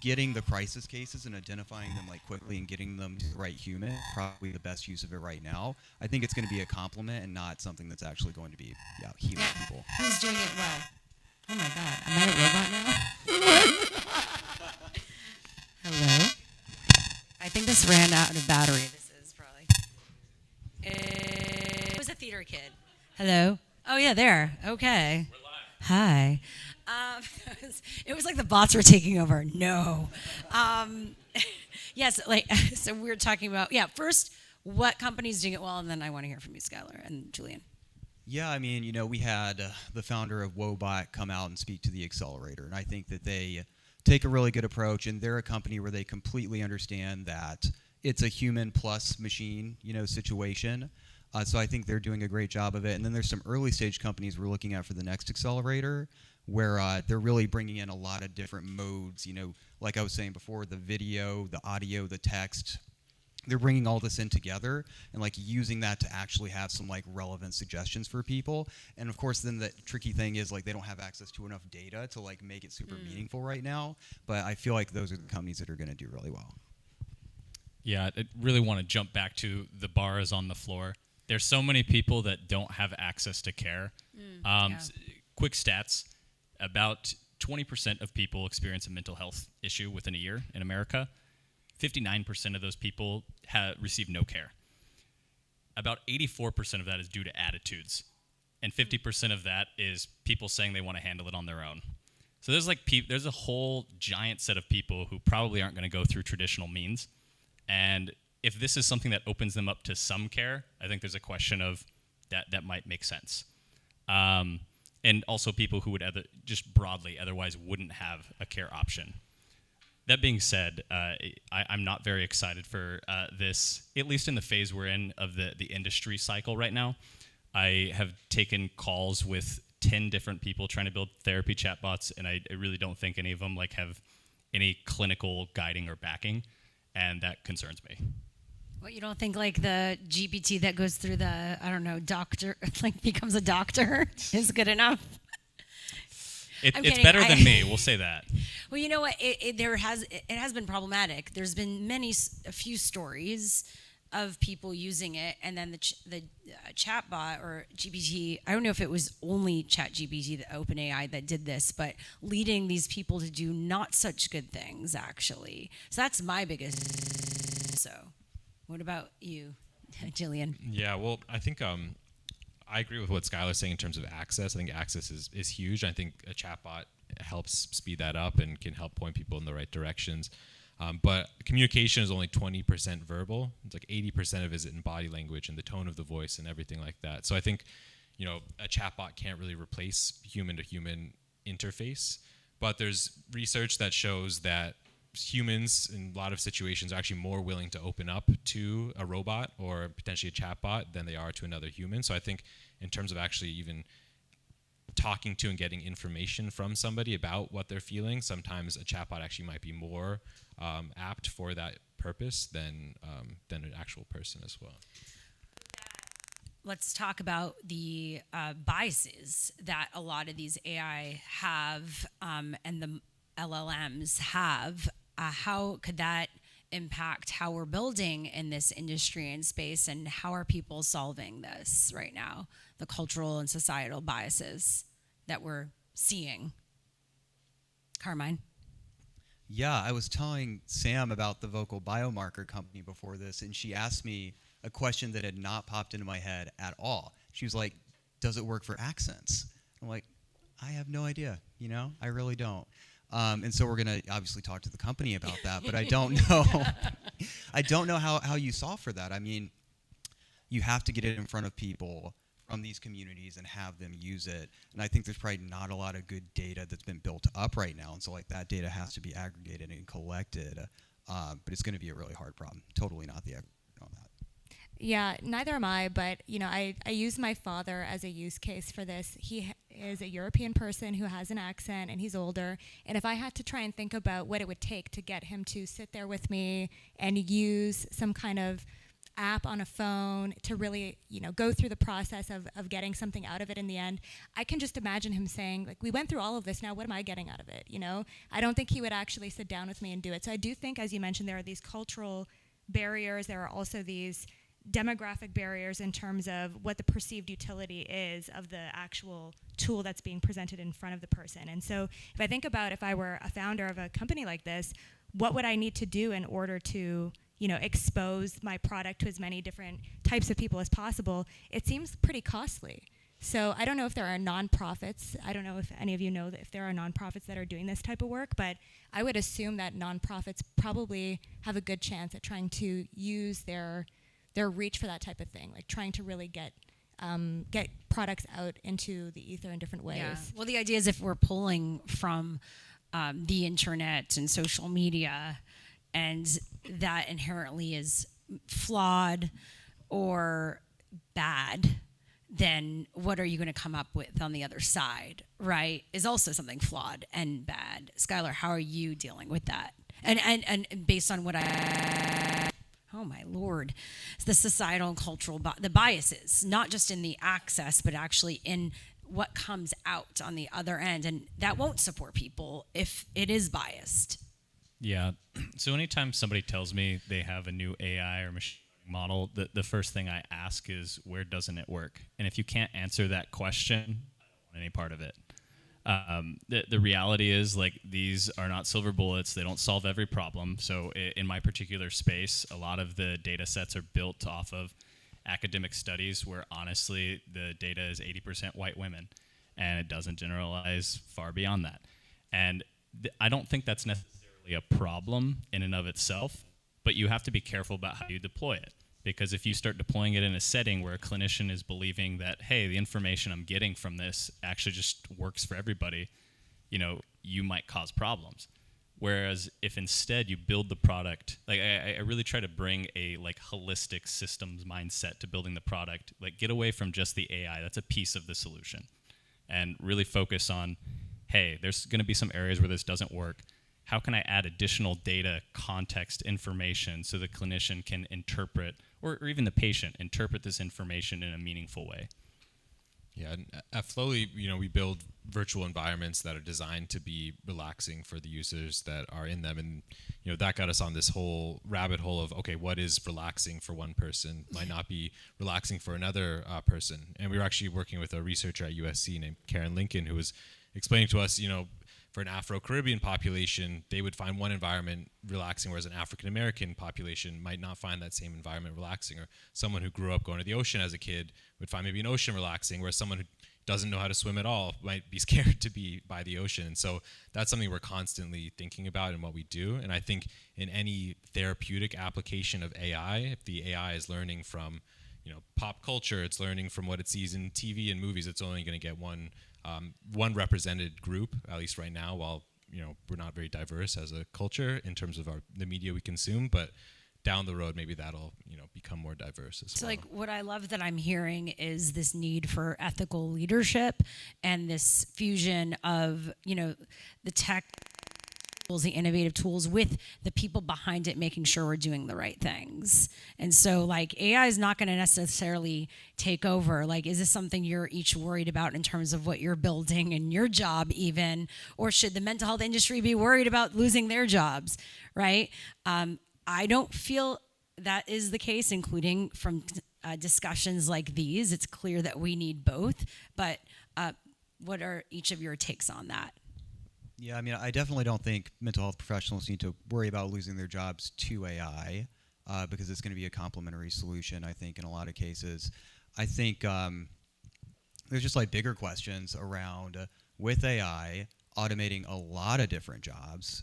getting the crisis cases and identifying them like quickly and getting them to the right human, probably the best use of it right now. I think it's going to be a compliment and not something that's actually going to be healing people. Who's doing it well? Oh my God, am I a robot now? Hello? I think this ran out of battery. This is probably. It was a theater kid. Hello? Oh yeah, there. Okay. Hi. It was like the bots were taking over. No. Yes, so we were talking about, first, what companies doing it well, and then I want to hear from you, Skylar and Julian. Yeah, I mean, we had the founder of Wobot come out and speak to the accelerator, and I think that they take a really good approach, and they're a company where they completely understand that it's a human plus machine, situation. So I think they're doing a great job of it. And then there's some early stage companies we're looking at for the next accelerator, where they're really bringing in a lot of different modes, like I was saying before, the video, the audio, the text. They're bringing all this in together and like using that to actually have some like relevant suggestions for people. And of course, then the tricky thing is like they don't have access to enough data to like make it super meaningful right now. But I feel like those are the companies that are going to do really well. Yeah, I really want to jump back to the bar is on the floor. There's so many people that don't have access to care. Quick stats, about 20% of people experience a mental health issue within a year in America. 59% of those people receive no care. About 84% of that is due to attitudes. And 50% of that is people saying they want to handle it on their own. So there's a whole giant set of people who probably aren't going to go through traditional means. And if this is something that opens them up to some care, I think there's a question of that might make sense. And also people who would just broadly otherwise wouldn't have a care option. That being said, I'm not very excited for this, at least in the phase we're in of the industry cycle right now. I have taken calls with 10 different people trying to build therapy chatbots, and I really don't think any of them have any clinical guiding or backing, and that concerns me. What, you don't think the GPT that goes through the, I don't know, doctor, becomes a doctor is good enough? It's better than me, we'll say that. Well, you know what? It has been problematic. There's been a few stories of people using it, and then the chatbot or GPT. I don't know if it was only ChatGPT, the OpenAI, that did this, but leading these people to do not such good things, actually. So that's my biggest. So, what about you, Jillian? Yeah, well, I think I agree with what Skylar's saying in terms of access. I think access is huge. I think a chatbot helps speed that up and can help point people in the right directions. But communication is only 20% verbal. It's 80% of it is in body language and the tone of the voice and everything like that. So I think, a chatbot can't really replace human-to-human interface. But there's research that shows that humans in a lot of situations are actually more willing to open up to a robot or potentially a chatbot than they are to another human. So I think in terms of actually even talking to and getting information from somebody about what they're feeling, sometimes a chatbot actually might be more apt for that purpose than an actual person as well. Let's talk about the biases that a lot of these AI have and the LLMs have. How could that impact how we're building in this industry and space, and how are people solving this right now, the cultural and societal biases that we're seeing? Carmine? Yeah, I was telling Sam about the vocal biomarker company before this, and she asked me a question that had not popped into my head at all. She was like, does it work for accents? I'm like, I have no idea, I really don't. And so we're going to obviously talk to the company about that, but I don't know. I don't know how you solve for that. I mean, you have to get it in front of people from these communities and have them use it. And I think there's probably not a lot of good data that's been built up right now. And so that data has to be aggregated and collected. But it's going to be a really hard problem. Totally not the expert on that. Yeah, neither am I, but I use my father as a use case for this. He is a European person who has an accent, and he's older. And if I had to try and think about what it would take to get him to sit there with me and use some kind of app on a phone to really, go through the process of getting something out of it in the end, I can just imagine him saying, we went through all of this, now what am I getting out of it, I don't think he would actually sit down with me and do it. So I do think, as you mentioned, there are these cultural barriers. There are also these demographic barriers in terms of what the perceived utility is of the actual tool that's being presented in front of the person. And so if I think about if I were a founder of a company like this, what would I need to do in order to expose my product to as many different types of people as possible? It seems pretty costly. So I don't know if there are nonprofits. I don't know if any of you know if there are nonprofits that are doing this type of work, but I would assume that nonprofits probably have a good chance at trying to use their reach for that type of thing, trying to really get products out into the ether in different ways. Yeah. Well, the idea is if we're pulling from the internet and social media, and that inherently is flawed or bad, then what are you going to come up with on the other side, right? Is also something flawed and bad. Skylar, how are you dealing with that? And based on what oh my Lord, the societal and cultural, the biases, not just in the access, but actually in what comes out on the other end. And that won't support people if it is biased. Yeah. So anytime somebody tells me they have a new AI or machine learning model, the first thing I ask is, where doesn't it work? And if you can't answer that question, I don't want any part of it. The reality is, like, these are not silver bullets. They don't solve every problem. So in my particular space, a lot of the data sets are built off of academic studies where honestly the data is 80% white women, and it doesn't generalize far beyond that. And I don't think that's necessarily a problem in and of itself, but you have to be careful about how you deploy it. Because if you start deploying it in a setting where a clinician is believing that, hey, the information I'm getting from this actually just works for everybody, you know, you might cause problems. Whereas if instead you build the product, like I really try to bring a like holistic systems mindset to building the product, like get away from just the AI, that's a piece of the solution, and really focus on, hey, there's going to be some areas where this doesn't work. How can I add additional data, context, information so the clinician can interpret, or even the patient, interpret this information in a meaningful way? Yeah, and at Flowly, you know, we build virtual environments that are designed to be relaxing for the users that are in them, and you know that got us on this whole rabbit hole of, okay, what is relaxing for one person might not be relaxing for another person. And we were actually working with a researcher at USC named Karen Lincoln, who was explaining to us, you know, for an Afro-Caribbean population, they would find one environment relaxing, whereas an African-American population might not find that same environment relaxing. Or someone who grew up going to the ocean as a kid would find maybe an ocean relaxing, whereas someone who doesn't know how to swim at all might be scared to be by the ocean. And so that's something we're constantly thinking about in what we do. And I think in any therapeutic application of AI, if the AI is learning from, you know, pop culture, it's learning from what it sees in TV and movies, it's only going to get one represented group, at least right now, while, you know, we're not very diverse as a culture in terms of the media we consume, but down the road, maybe that'll, you know, become more diverse as So well. like what I love that I'm hearing is this need for ethical leadership and this fusion of, you know, the tech tools, the innovative tools with the people behind it, making sure we're doing the right things. And so like AI is not going to necessarily take over. Like, is this something you're each worried about in terms of what you're building in your job even, or should the mental health industry be worried about losing their jobs, right? I don't feel that is the case, including from discussions like these. It's clear that we need both, but what are each of your takes on that? Yeah, I mean, I definitely don't think mental health professionals need to worry about losing their jobs to AI because it's going to be a complementary solution, I think, in a lot of cases. I think there's just like bigger questions around with AI automating a lot of different jobs,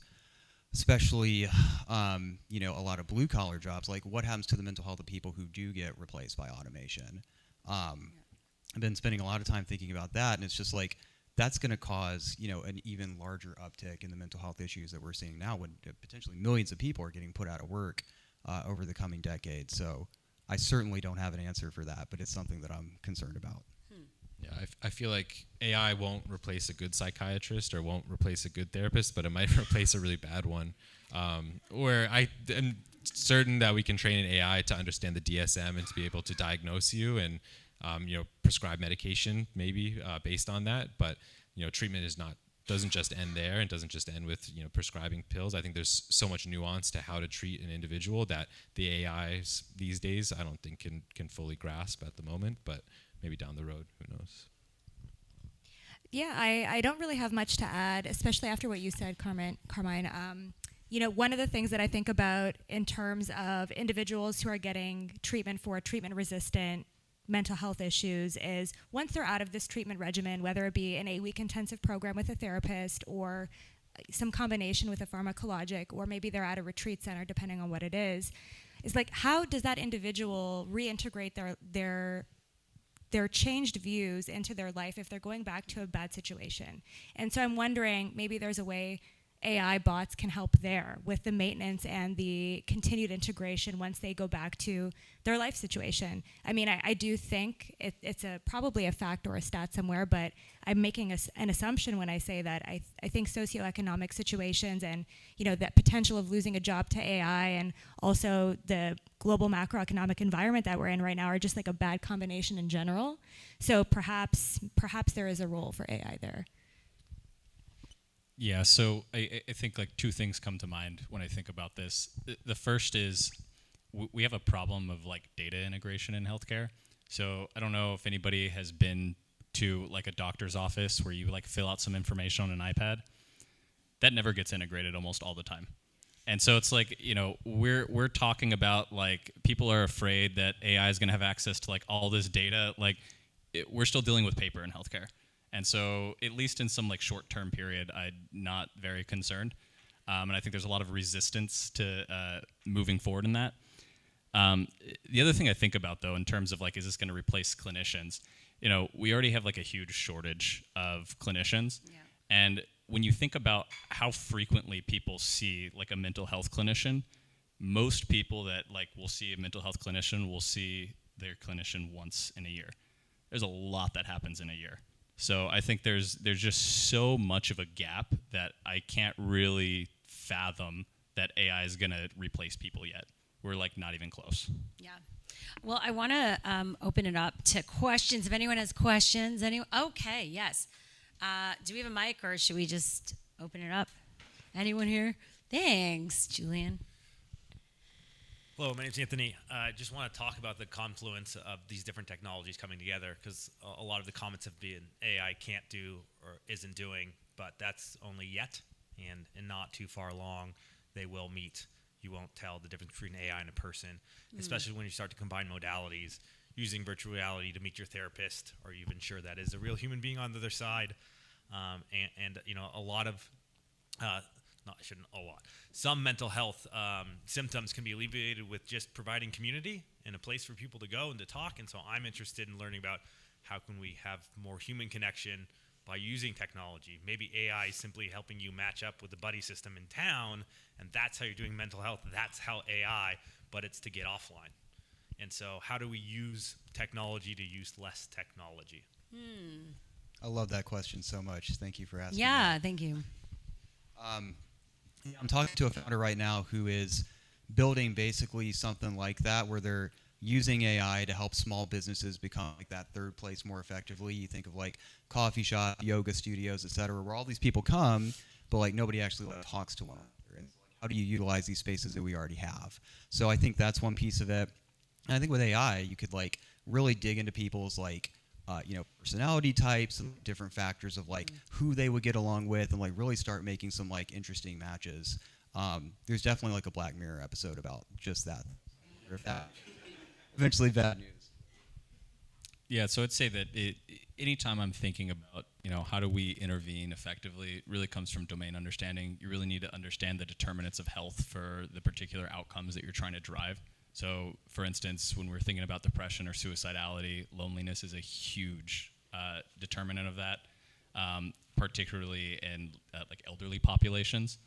especially, you know, a lot of blue-collar jobs. Like, what happens to the mental health of people who do get replaced by automation? I've been spending a lot of time thinking about that, and it's just like, that's going to cause, you know, an even larger uptick in the mental health issues that we're seeing now when potentially millions of people are getting put out of work over the coming decade. So I certainly don't have an answer for that, but it's something that I'm concerned about. Yeah, I feel like AI won't replace a good psychiatrist or won't replace a good therapist, but it might replace a really bad one. Where I am certain that we can train an AI to understand the DSM and to be able to diagnose you and you know, prescribe medication maybe based on that. But you know, treatment doesn't just end there, and doesn't just end with, you know, prescribing pills. I think there's so much nuance to how to treat an individual that the AIs these days I don't think can fully grasp at the moment, but maybe down the road, who knows. Yeah, I don't really have much to add, especially after what you said, Carmine. You know, one of the things that I think about in terms of individuals who are getting treatment for treatment-resistant mental health issues is once they're out of this treatment regimen, whether it be an 8-week intensive program with a therapist or some combination with a pharmacologic, or maybe they're at a retreat center, depending on what it is like, how does that individual reintegrate their changed views into their life if they're going back to a bad situation? And so I'm wondering, maybe there's a way AI bots can help there with the maintenance and the continued integration once they go back to their life situation. I mean, I do think it's probably a fact or a stat somewhere, but I'm making an assumption when I say that I think socioeconomic situations and, you know, that potential of losing a job to AI and also the global macroeconomic environment that we're in right now are just like a bad combination in general. So perhaps there is a role for AI there. Yeah, so I think like two things come to mind when I think about this. The first is we have a problem of like data integration in healthcare. So I don't know if anybody has been to like a doctor's office where you like fill out some information on an iPad. That never gets integrated almost all the time. And so it's like, you know, we're talking about like people are afraid that AI is going to have access to like all this data. Like we're still dealing with paper in healthcare. And so at least in some like short-term period, I'm not very concerned. And I think there's a lot of resistance to moving forward in that. The other thing I think about though, in terms of like, is this going to replace clinicians? You know, we already have like a huge shortage of clinicians. Yeah. And when you think about how frequently people see like a mental health clinician, most people that like will see a mental health clinician will see their clinician once in a year. There's a lot that happens in a year. So I think there's just so much of a gap that I can't really fathom that AI is going to replace people yet. We're like not even close. Yeah. Well, I want to open it up to questions. If anyone has questions, okay, yes. Do we have a mic or should we just open it up? Anyone here? Thanks, Julian. Hello, my name's Anthony. I just want to talk about the confluence of these different technologies coming together because a lot of the comments have been AI can't do or isn't doing, but that's only yet, and not too far along they will meet. You won't tell the difference between AI and a person, especially when you start to combine modalities, using virtual reality to meet your therapist or even sure that is a real human being on the other side. And you know, a lot of some mental health symptoms can be alleviated with just providing community and a place for people to go and to talk. And so I'm interested in learning about how can we have more human connection by using technology. Maybe AI is simply helping you match up with the buddy system in town, and that's how you're doing mental health. That's how AI, but it's to get offline. And so how do we use technology to use less technology? I love that question so much. Thank you for asking. Yeah, thank you. I'm talking to a founder right now who is building basically something like that where they're using AI to help small businesses become like that third place more effectively. You think of like coffee shop, yoga studios, et cetera, where all these people come, but like nobody actually like, talks to one another. And how do you utilize these spaces that we already have? So I think that's one piece of it. And I think with AI, you could like really dig into people's like, you know, personality types and different factors of like who they would get along with and like really start making some like interesting matches. There's definitely like a Black Mirror episode about just that. Eventually bad news. Yeah, so I'd say that anytime I'm thinking about, you know, how do we intervene effectively, it really comes from domain understanding. You really need to understand the determinants of health for the particular outcomes that you're trying to drive. So, for instance, when we're thinking about depression or suicidality, loneliness is a huge determinant of that, particularly in like elderly populations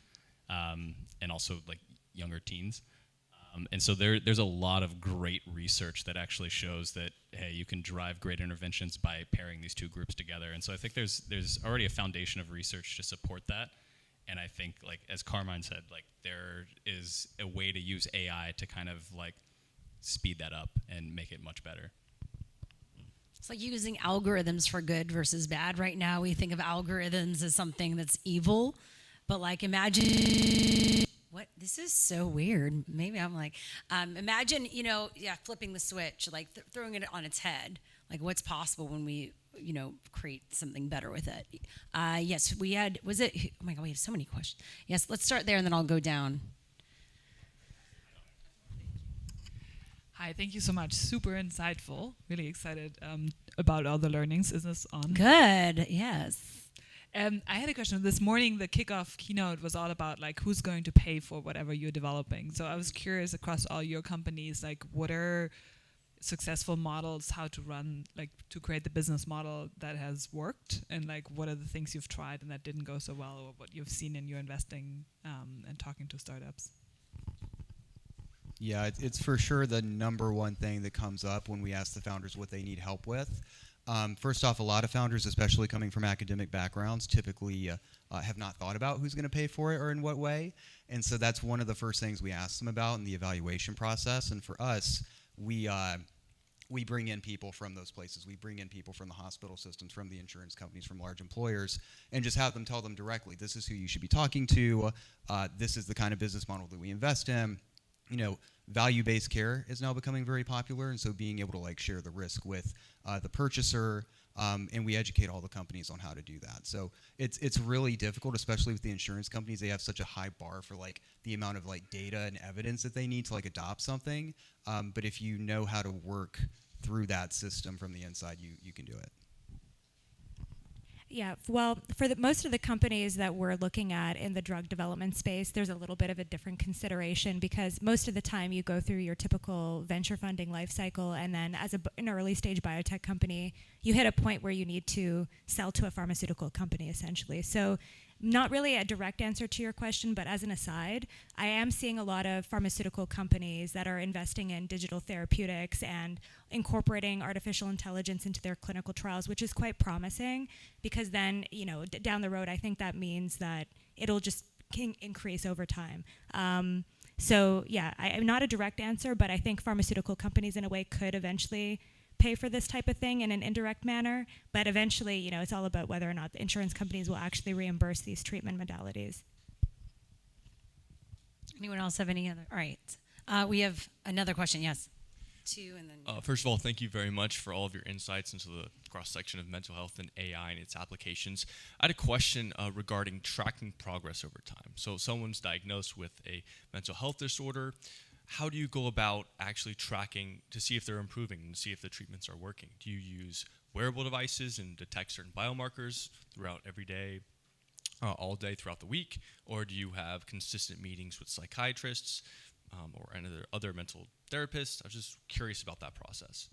and also like younger teens. And so there's a lot of great research that actually shows that, hey, you can drive great interventions by pairing these two groups together. And so I think there's already a foundation of research to support that. And I think, like, as Carmine said, like, there is a way to use AI to kind of, like, speed that up and make it much better. It's like using algorithms for good versus bad. Right now, we think of algorithms as something that's evil. But, like, imagine... What? This is so weird. Maybe I'm like... imagine, you know, flipping the switch, like, throwing it on its head. Like, what's possible when we... you know, create something better with it. Yes, we had, was it, oh my God, we have so many questions. Yes, let's start there and then I'll go down. Hi, thank you so much. Super insightful. Really excited about all the learnings. Is this on? Good, yes. I had a question. This morning, the kickoff keynote was all about like who's going to pay for whatever you're developing. So I was curious across all your companies, like what are successful models, how to run, like to create the business model that has worked, and like what are the things you've tried and that didn't go so well, or what you've seen in your investing and talking to startups? Yeah, it's for sure the number one thing that comes up when we ask the founders what they need help with. First off, a lot of founders, especially coming from academic backgrounds, typically have not thought about who's going to pay for it or in what way. And so that's one of the first things we ask them about in the evaluation process. And for us, we we bring in people from those places. We bring in people from the hospital systems, from the insurance companies, from large employers, and just have them tell them directly, this is who you should be talking to. This is the kind of business model that we invest in. You know, value-based care is now becoming very popular, and so being able to like share the risk with the purchaser, and we educate all the companies on how to do that. So it's really difficult, especially with the insurance companies. They have such a high bar for like the amount of like data and evidence that they need to like adopt something. But if you know how to work through that system from the inside, you can do it. Yeah, well, for most of the companies that we're looking at in the drug development space, there's a little bit of a different consideration because most of the time you go through your typical venture funding life cycle, and then as an early stage biotech company, you hit a point where you need to sell to a pharmaceutical company, essentially. So not really a direct answer to your question, but as an aside, I am seeing a lot of pharmaceutical companies that are investing in digital therapeutics and incorporating artificial intelligence into their clinical trials, which is quite promising because then, you know, down the road, I think that means that it'll just increase over time. So yeah, I'm not a direct answer, but I think pharmaceutical companies in a way could eventually pay for this type of thing in an indirect manner, but eventually, you know, it's all about whether or not the insurance companies will actually reimburse these treatment modalities. Anyone else have any other? All right. We have another question. Yes. Two and then. First of all, thank you very much for all of your insights into the cross-section of mental health and AI and its applications. I had a question regarding tracking progress over time. So someone's diagnosed with a mental health disorder. How do you go about actually tracking to see if they're improving and see if the treatments are working? Do you use wearable devices and detect certain biomarkers throughout every day, all day throughout the week? Or do you have consistent meetings with psychiatrists or any other mental therapists? I was just curious about that process.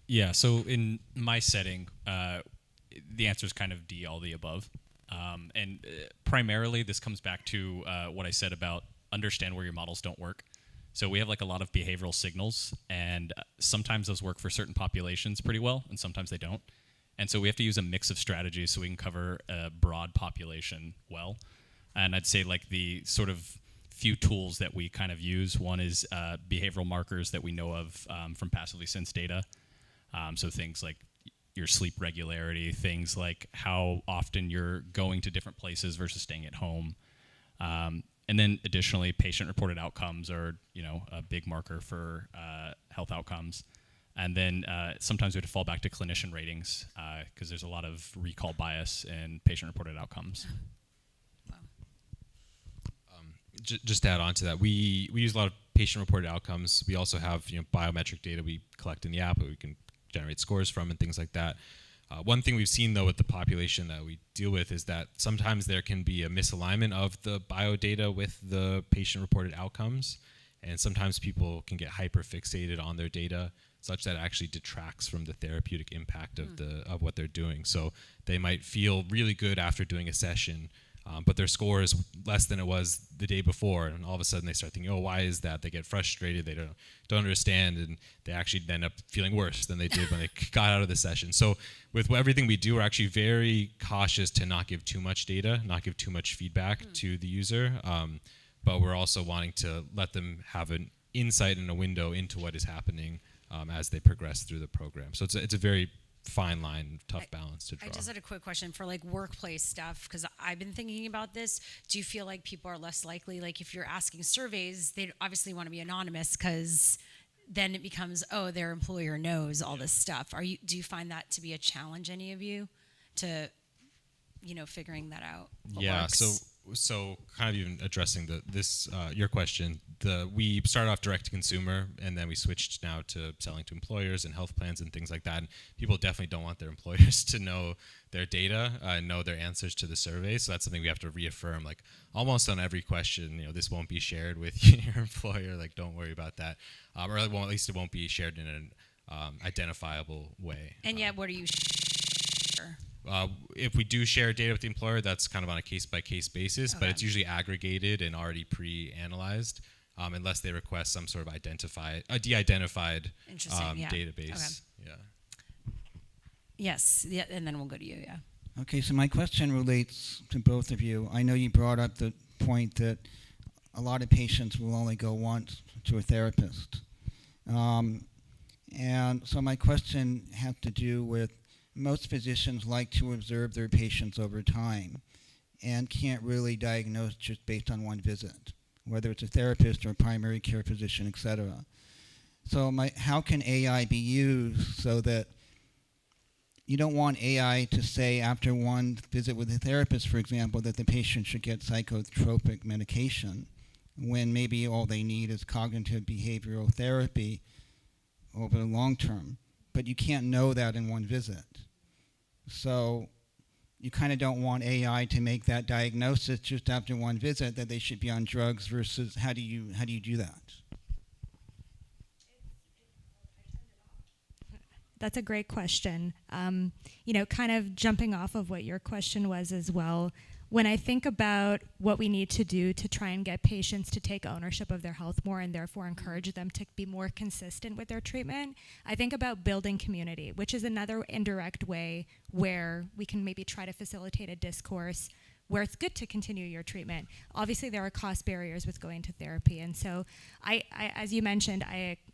Yeah, so in my setting, the answer is kind of D, all the above. And primarily, this comes back to what I said about understand where your models don't work. So we have like a lot of behavioral signals, and sometimes those work for certain populations pretty well, and sometimes they don't. And so we have to use a mix of strategies so we can cover a broad population well. And I'd say like the sort of few tools that we kind of use, one is behavioral markers that we know of from passively sensed data. So things like your sleep regularity, things like how often you're going to different places versus staying at home. And then additionally, patient-reported outcomes are, you know, a big marker for health outcomes. And then sometimes we have to fall back to clinician ratings because there's a lot of recall bias in patient-reported outcomes. Just to add on to that, we use a lot of patient-reported outcomes. We also have, you know, biometric data we collect in the app that we can generate scores from and things like that. One thing we've seen, though, with the population that we deal with is that sometimes there can be a misalignment of the bio data with the patient-reported outcomes, and sometimes people can get hyper-fixated on their data such that it actually detracts from the therapeutic impact of what they're doing. So they might feel really good after doing a session, but their score is less than it was the day before, and all of a sudden they start thinking, oh, why is that? They get frustrated, they don't understand, and they actually end up feeling worse than they did when they got out of the session. So with everything we do, we're actually very cautious to not give too much data, not give too much feedback to the user, but we're also wanting to let them have an insight and a window into what is happening as they progress through the program. So it's a very fine line, tough balance to draw. I just had a quick question for like workplace stuff because I've been thinking about this. Do you feel like people are less likely, like if you're asking surveys, they obviously want to be anonymous because then it becomes, oh, their employer knows all this stuff. Do you find that to be a challenge, any of you, to, you know, figuring that out? Yeah, works? So kind of even addressing your question, we started off direct to consumer, and then we switched now to selling to employers and health plans and things like that. And people definitely don't want their employers to know their data, know their answers to the survey. So that's something we have to reaffirm, like almost on every question. You know, this won't be shared with your employer. Like, don't worry about that, or at least it won't be shared in an identifiable way. And yet, what are you sure? If we do share data with the employer, that's kind of on a case-by-case basis, but it's usually aggregated and already pre-analyzed, unless they request some sort of de-identified database. Okay. Yeah. Yes, yeah, and then we'll go to you, yeah. Okay, so my question relates to both of you. I know you brought up the point that a lot of patients will only go once to a therapist. And so my question has to do with most physicians like to observe their patients over time and can't really diagnose just based on one visit, whether it's a therapist or a primary care physician, et cetera. So how can AI be used so that you don't want AI to say after one visit with a therapist, for example, that the patient should get psychotropic medication when maybe all they need is cognitive behavioral therapy over the long term. But you can't know that in one visit. So you kind of don't want AI to make that diagnosis just after one visit that they should be on drugs versus how do you do that? That's a great question. Kind of jumping off of what your question was as well, when I think about what we need to do to try and get patients to take ownership of their health more and therefore encourage them to be more consistent with their treatment, I think about building community, which is another indirect way where we can maybe try to facilitate a discourse where it's good to continue your treatment. Obviously, there are cost barriers with going to therapy. And so, as you mentioned,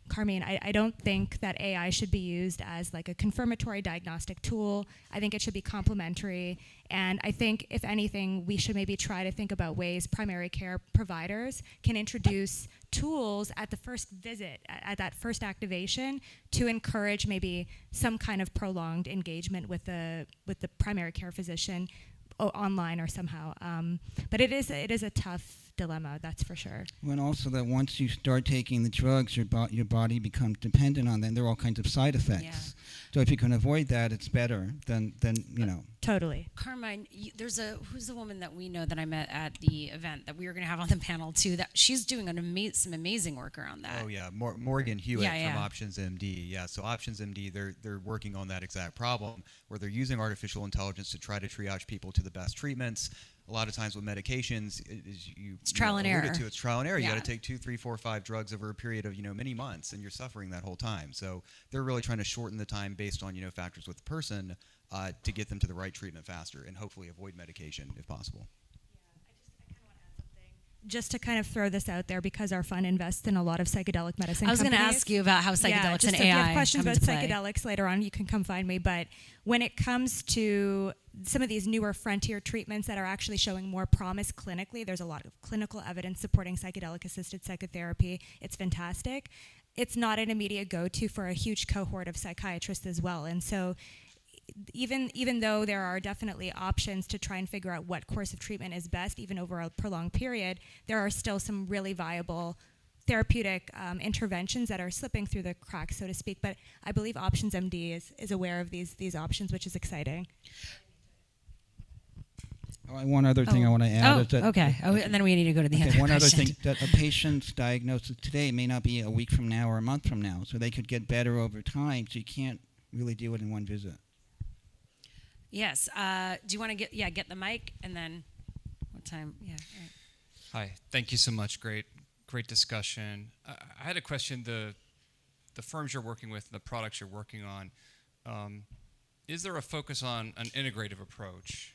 Carmine, I don't think that AI should be used as like a confirmatory diagnostic tool. I think it should be complementary. And I think, if anything, we should maybe try to think about ways primary care providers can introduce tools at the first visit, at that first activation, to encourage maybe some kind of prolonged engagement with the primary care physician, online or somehow. But it is a tough dilemma, that's for sure. Well, also that once you start taking the drugs, your body becomes dependent on them. There are all kinds of side effects. Yeah. So if you can avoid that, it's better than Totally. Carmine, who's the woman that we know that I met at the event that we were going to have on the panel too? That she's doing some amazing work around that. Oh yeah, Morgan Hewitt Yeah, from yeah. Options MD. Yeah, so Options MD, they're working on that exact problem where they're using artificial intelligence to try to triage people to the best treatments. A lot of times with medications, It's trial and error. It's trial and error. Yeah. You got to take 2, 3, 4, 5 drugs over a period of many months, and you're suffering that whole time. So they're really trying to shorten the time based on factors with the person to get them to the right treatment faster and hopefully avoid medication if possible. Just to kind of throw this out there, because our fund invests in a lot of psychedelic medicine. I was going to companies. ask you about how psychedelics just and if AI you have questions come about into play. psychedelics later on, you can come find me. But when it comes to some of these newer frontier treatments that are actually showing more promise clinically, there's a lot of clinical evidence supporting psychedelic-assisted psychotherapy. It's fantastic. It's not an immediate go-to for a huge cohort of psychiatrists as well. And so even though there are definitely options to try and figure out what course of treatment is best, even over a prolonged period, there are still some really viable therapeutic interventions that are slipping through the cracks, so to speak. But I believe Options MD is aware of these options, which is exciting. One other thing I want to add is that... okay. And then we need to go to the other one other question. thing, that a patient's diagnosis today may not be a week from now or a month from now, so they could get better over time, so you can't really do it in one visit. Yes. Do you want to get the mic, and then what time? Yeah. Right. Hi. Thank you so much. Great discussion. I had a question. The firms you're working with, the products you're working on, is there a focus on an integrative approach?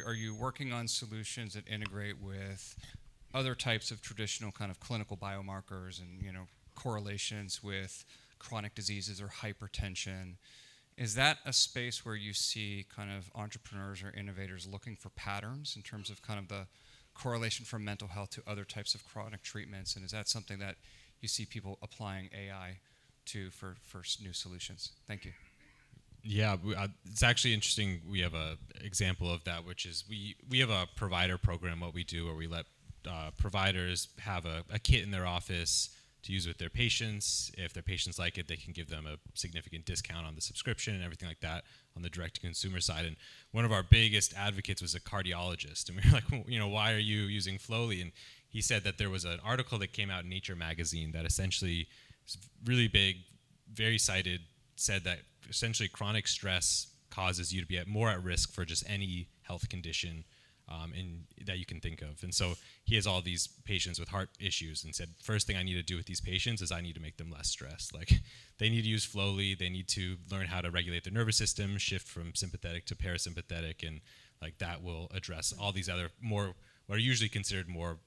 Are you working on solutions that integrate with other types of traditional kind of clinical biomarkers and correlations with chronic diseases or hypertension? Is that a space where you see kind of entrepreneurs or innovators looking for patterns in terms of kind of the correlation from mental health to other types of chronic treatments? And is that something that you see people applying AI to for new solutions? Thank you. Yeah, it's actually interesting. We have an example of that, which is we have a provider program, what we do, where we let providers have a kit in their office to use with their patients. If their patients like it, they can give them a significant discount on the subscription and everything like that on the direct-to-consumer side. And one of our biggest advocates was a cardiologist. And we were like, why are you using Flowly? And he said that there was an article that came out in Nature magazine that essentially was really big, very cited, said that essentially chronic stress causes you to be more at risk for just any health condition that you can think of. And so he has all these patients with heart issues and said, first thing I need to do with these patients is I need to make them less stressed. Like, they need to use Flowly, they need to learn how to regulate their nervous system, shift from sympathetic to parasympathetic, and like that will address all these other what are usually considered more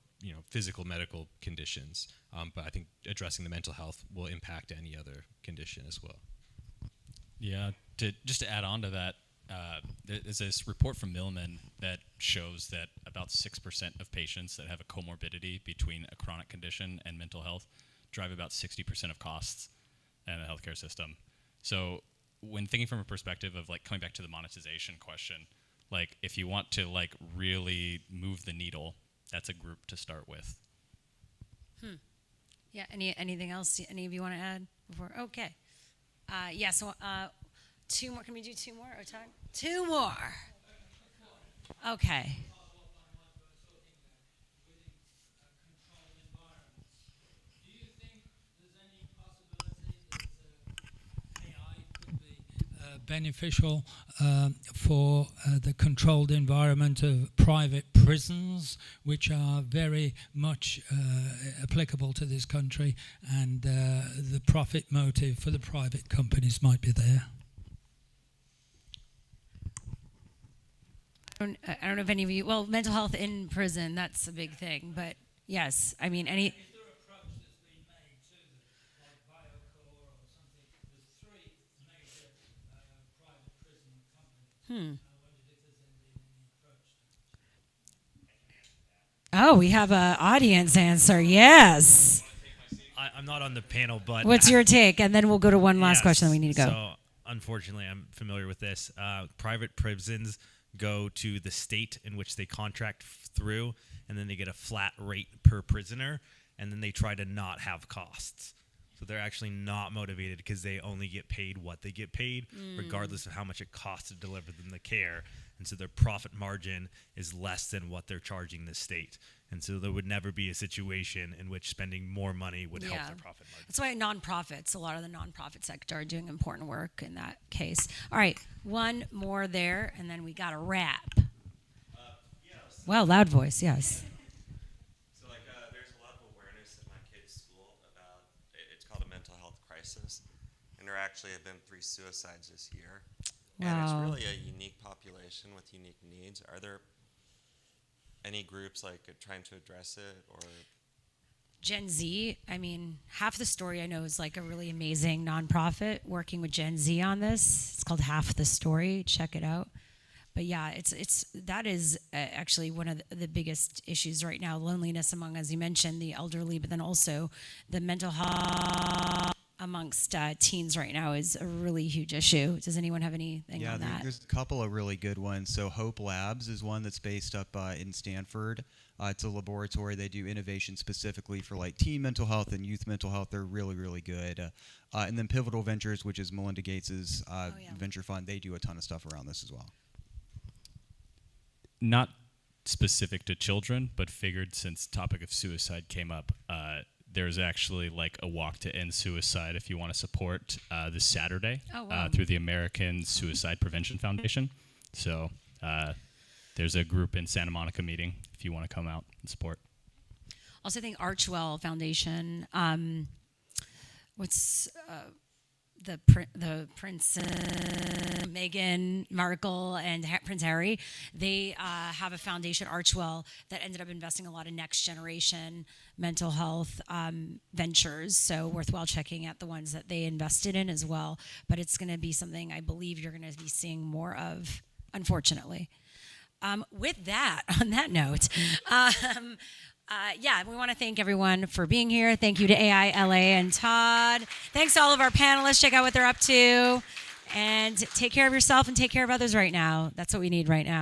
physical medical conditions. But I think addressing the mental health will impact any other condition as well. Yeah, just to add on to that, there's this report from Milliman that shows that about 6% of patients that have a comorbidity between a chronic condition and mental health drive about 60% of costs in the healthcare system. So when thinking from a perspective of like coming back to the monetization question, like if you want to like really move the needle, that's a group to start with. Yeah, anything else any of you want to add before? Okay. So 2 more. Can we do 2 more? Oh, time? 2 more. Okay. Beneficial for the controlled environment of private prisons, which are very much applicable to this country, and the profit motive for the private companies might be there. I don't know if any of you, well, mental health in prison, that's a big thing, but yes, I mean, any... Oh, we have an audience answer. Yes. I'm not on the panel, but what's your take? And then we'll go to one last question. Then we need to go. So, unfortunately, I'm familiar with this. Private prisons go to the state in which they contract through, and then they get a flat rate per prisoner, and then they try to not have costs. So they're actually not motivated because they only get paid what they get paid, regardless of how much it costs to deliver them the care. And so their profit margin is less than what they're charging the state. And so there would never be a situation in which spending more money would help their profit margin. That's why nonprofits, a lot of the nonprofit sector are doing important work in that case. All right, one more there, and then we got a wrap. Well, loud voice, yes. There's a lot of awareness at my kid's school about, it's called a mental health crisis, and there actually have been 3 suicides this year. Wow. And it's really a unique population with unique needs. Are there any groups like trying to address it, or? Gen Z, I mean, half the story I know is like a really amazing nonprofit working with Gen Z on this. It's called Half the Story. Check it out. But yeah, that is actually one of the biggest issues right now. Loneliness among, as you mentioned, the elderly, but then also the mental health amongst teens right now is a really huge issue. Does anyone have anything on that? Yeah, there's a couple of really good ones. So Hope Labs is one that's based up in Stanford. It's a laboratory. They do innovation specifically for like teen mental health and youth mental health. They're really, really good. And then Pivotal Ventures, which is Melinda Gates's venture fund, they do a ton of stuff around this as well. Not specific to children, but figured since topic of suicide came up, there's actually like a walk to end suicide if you want to support this Saturday through the American Suicide Prevention Foundation. So there's a group in Santa Monica meeting if you want to come out and support. Also, I think Archwell Foundation. What's the Prince, Meghan Markle, and Prince Harry? They have a foundation, Archwell, that ended up investing a lot of next generation mental health ventures. So worthwhile checking out the ones that they invested in as well. But it's going to be something I believe you're going to be seeing more of, unfortunately. With that, on that note. We want to thank everyone for being here. Thank you to AI.LA and Todd. Thanks to all of our panelists. Check out what they're up to. And take care of yourself and take care of others right now. That's what we need right now.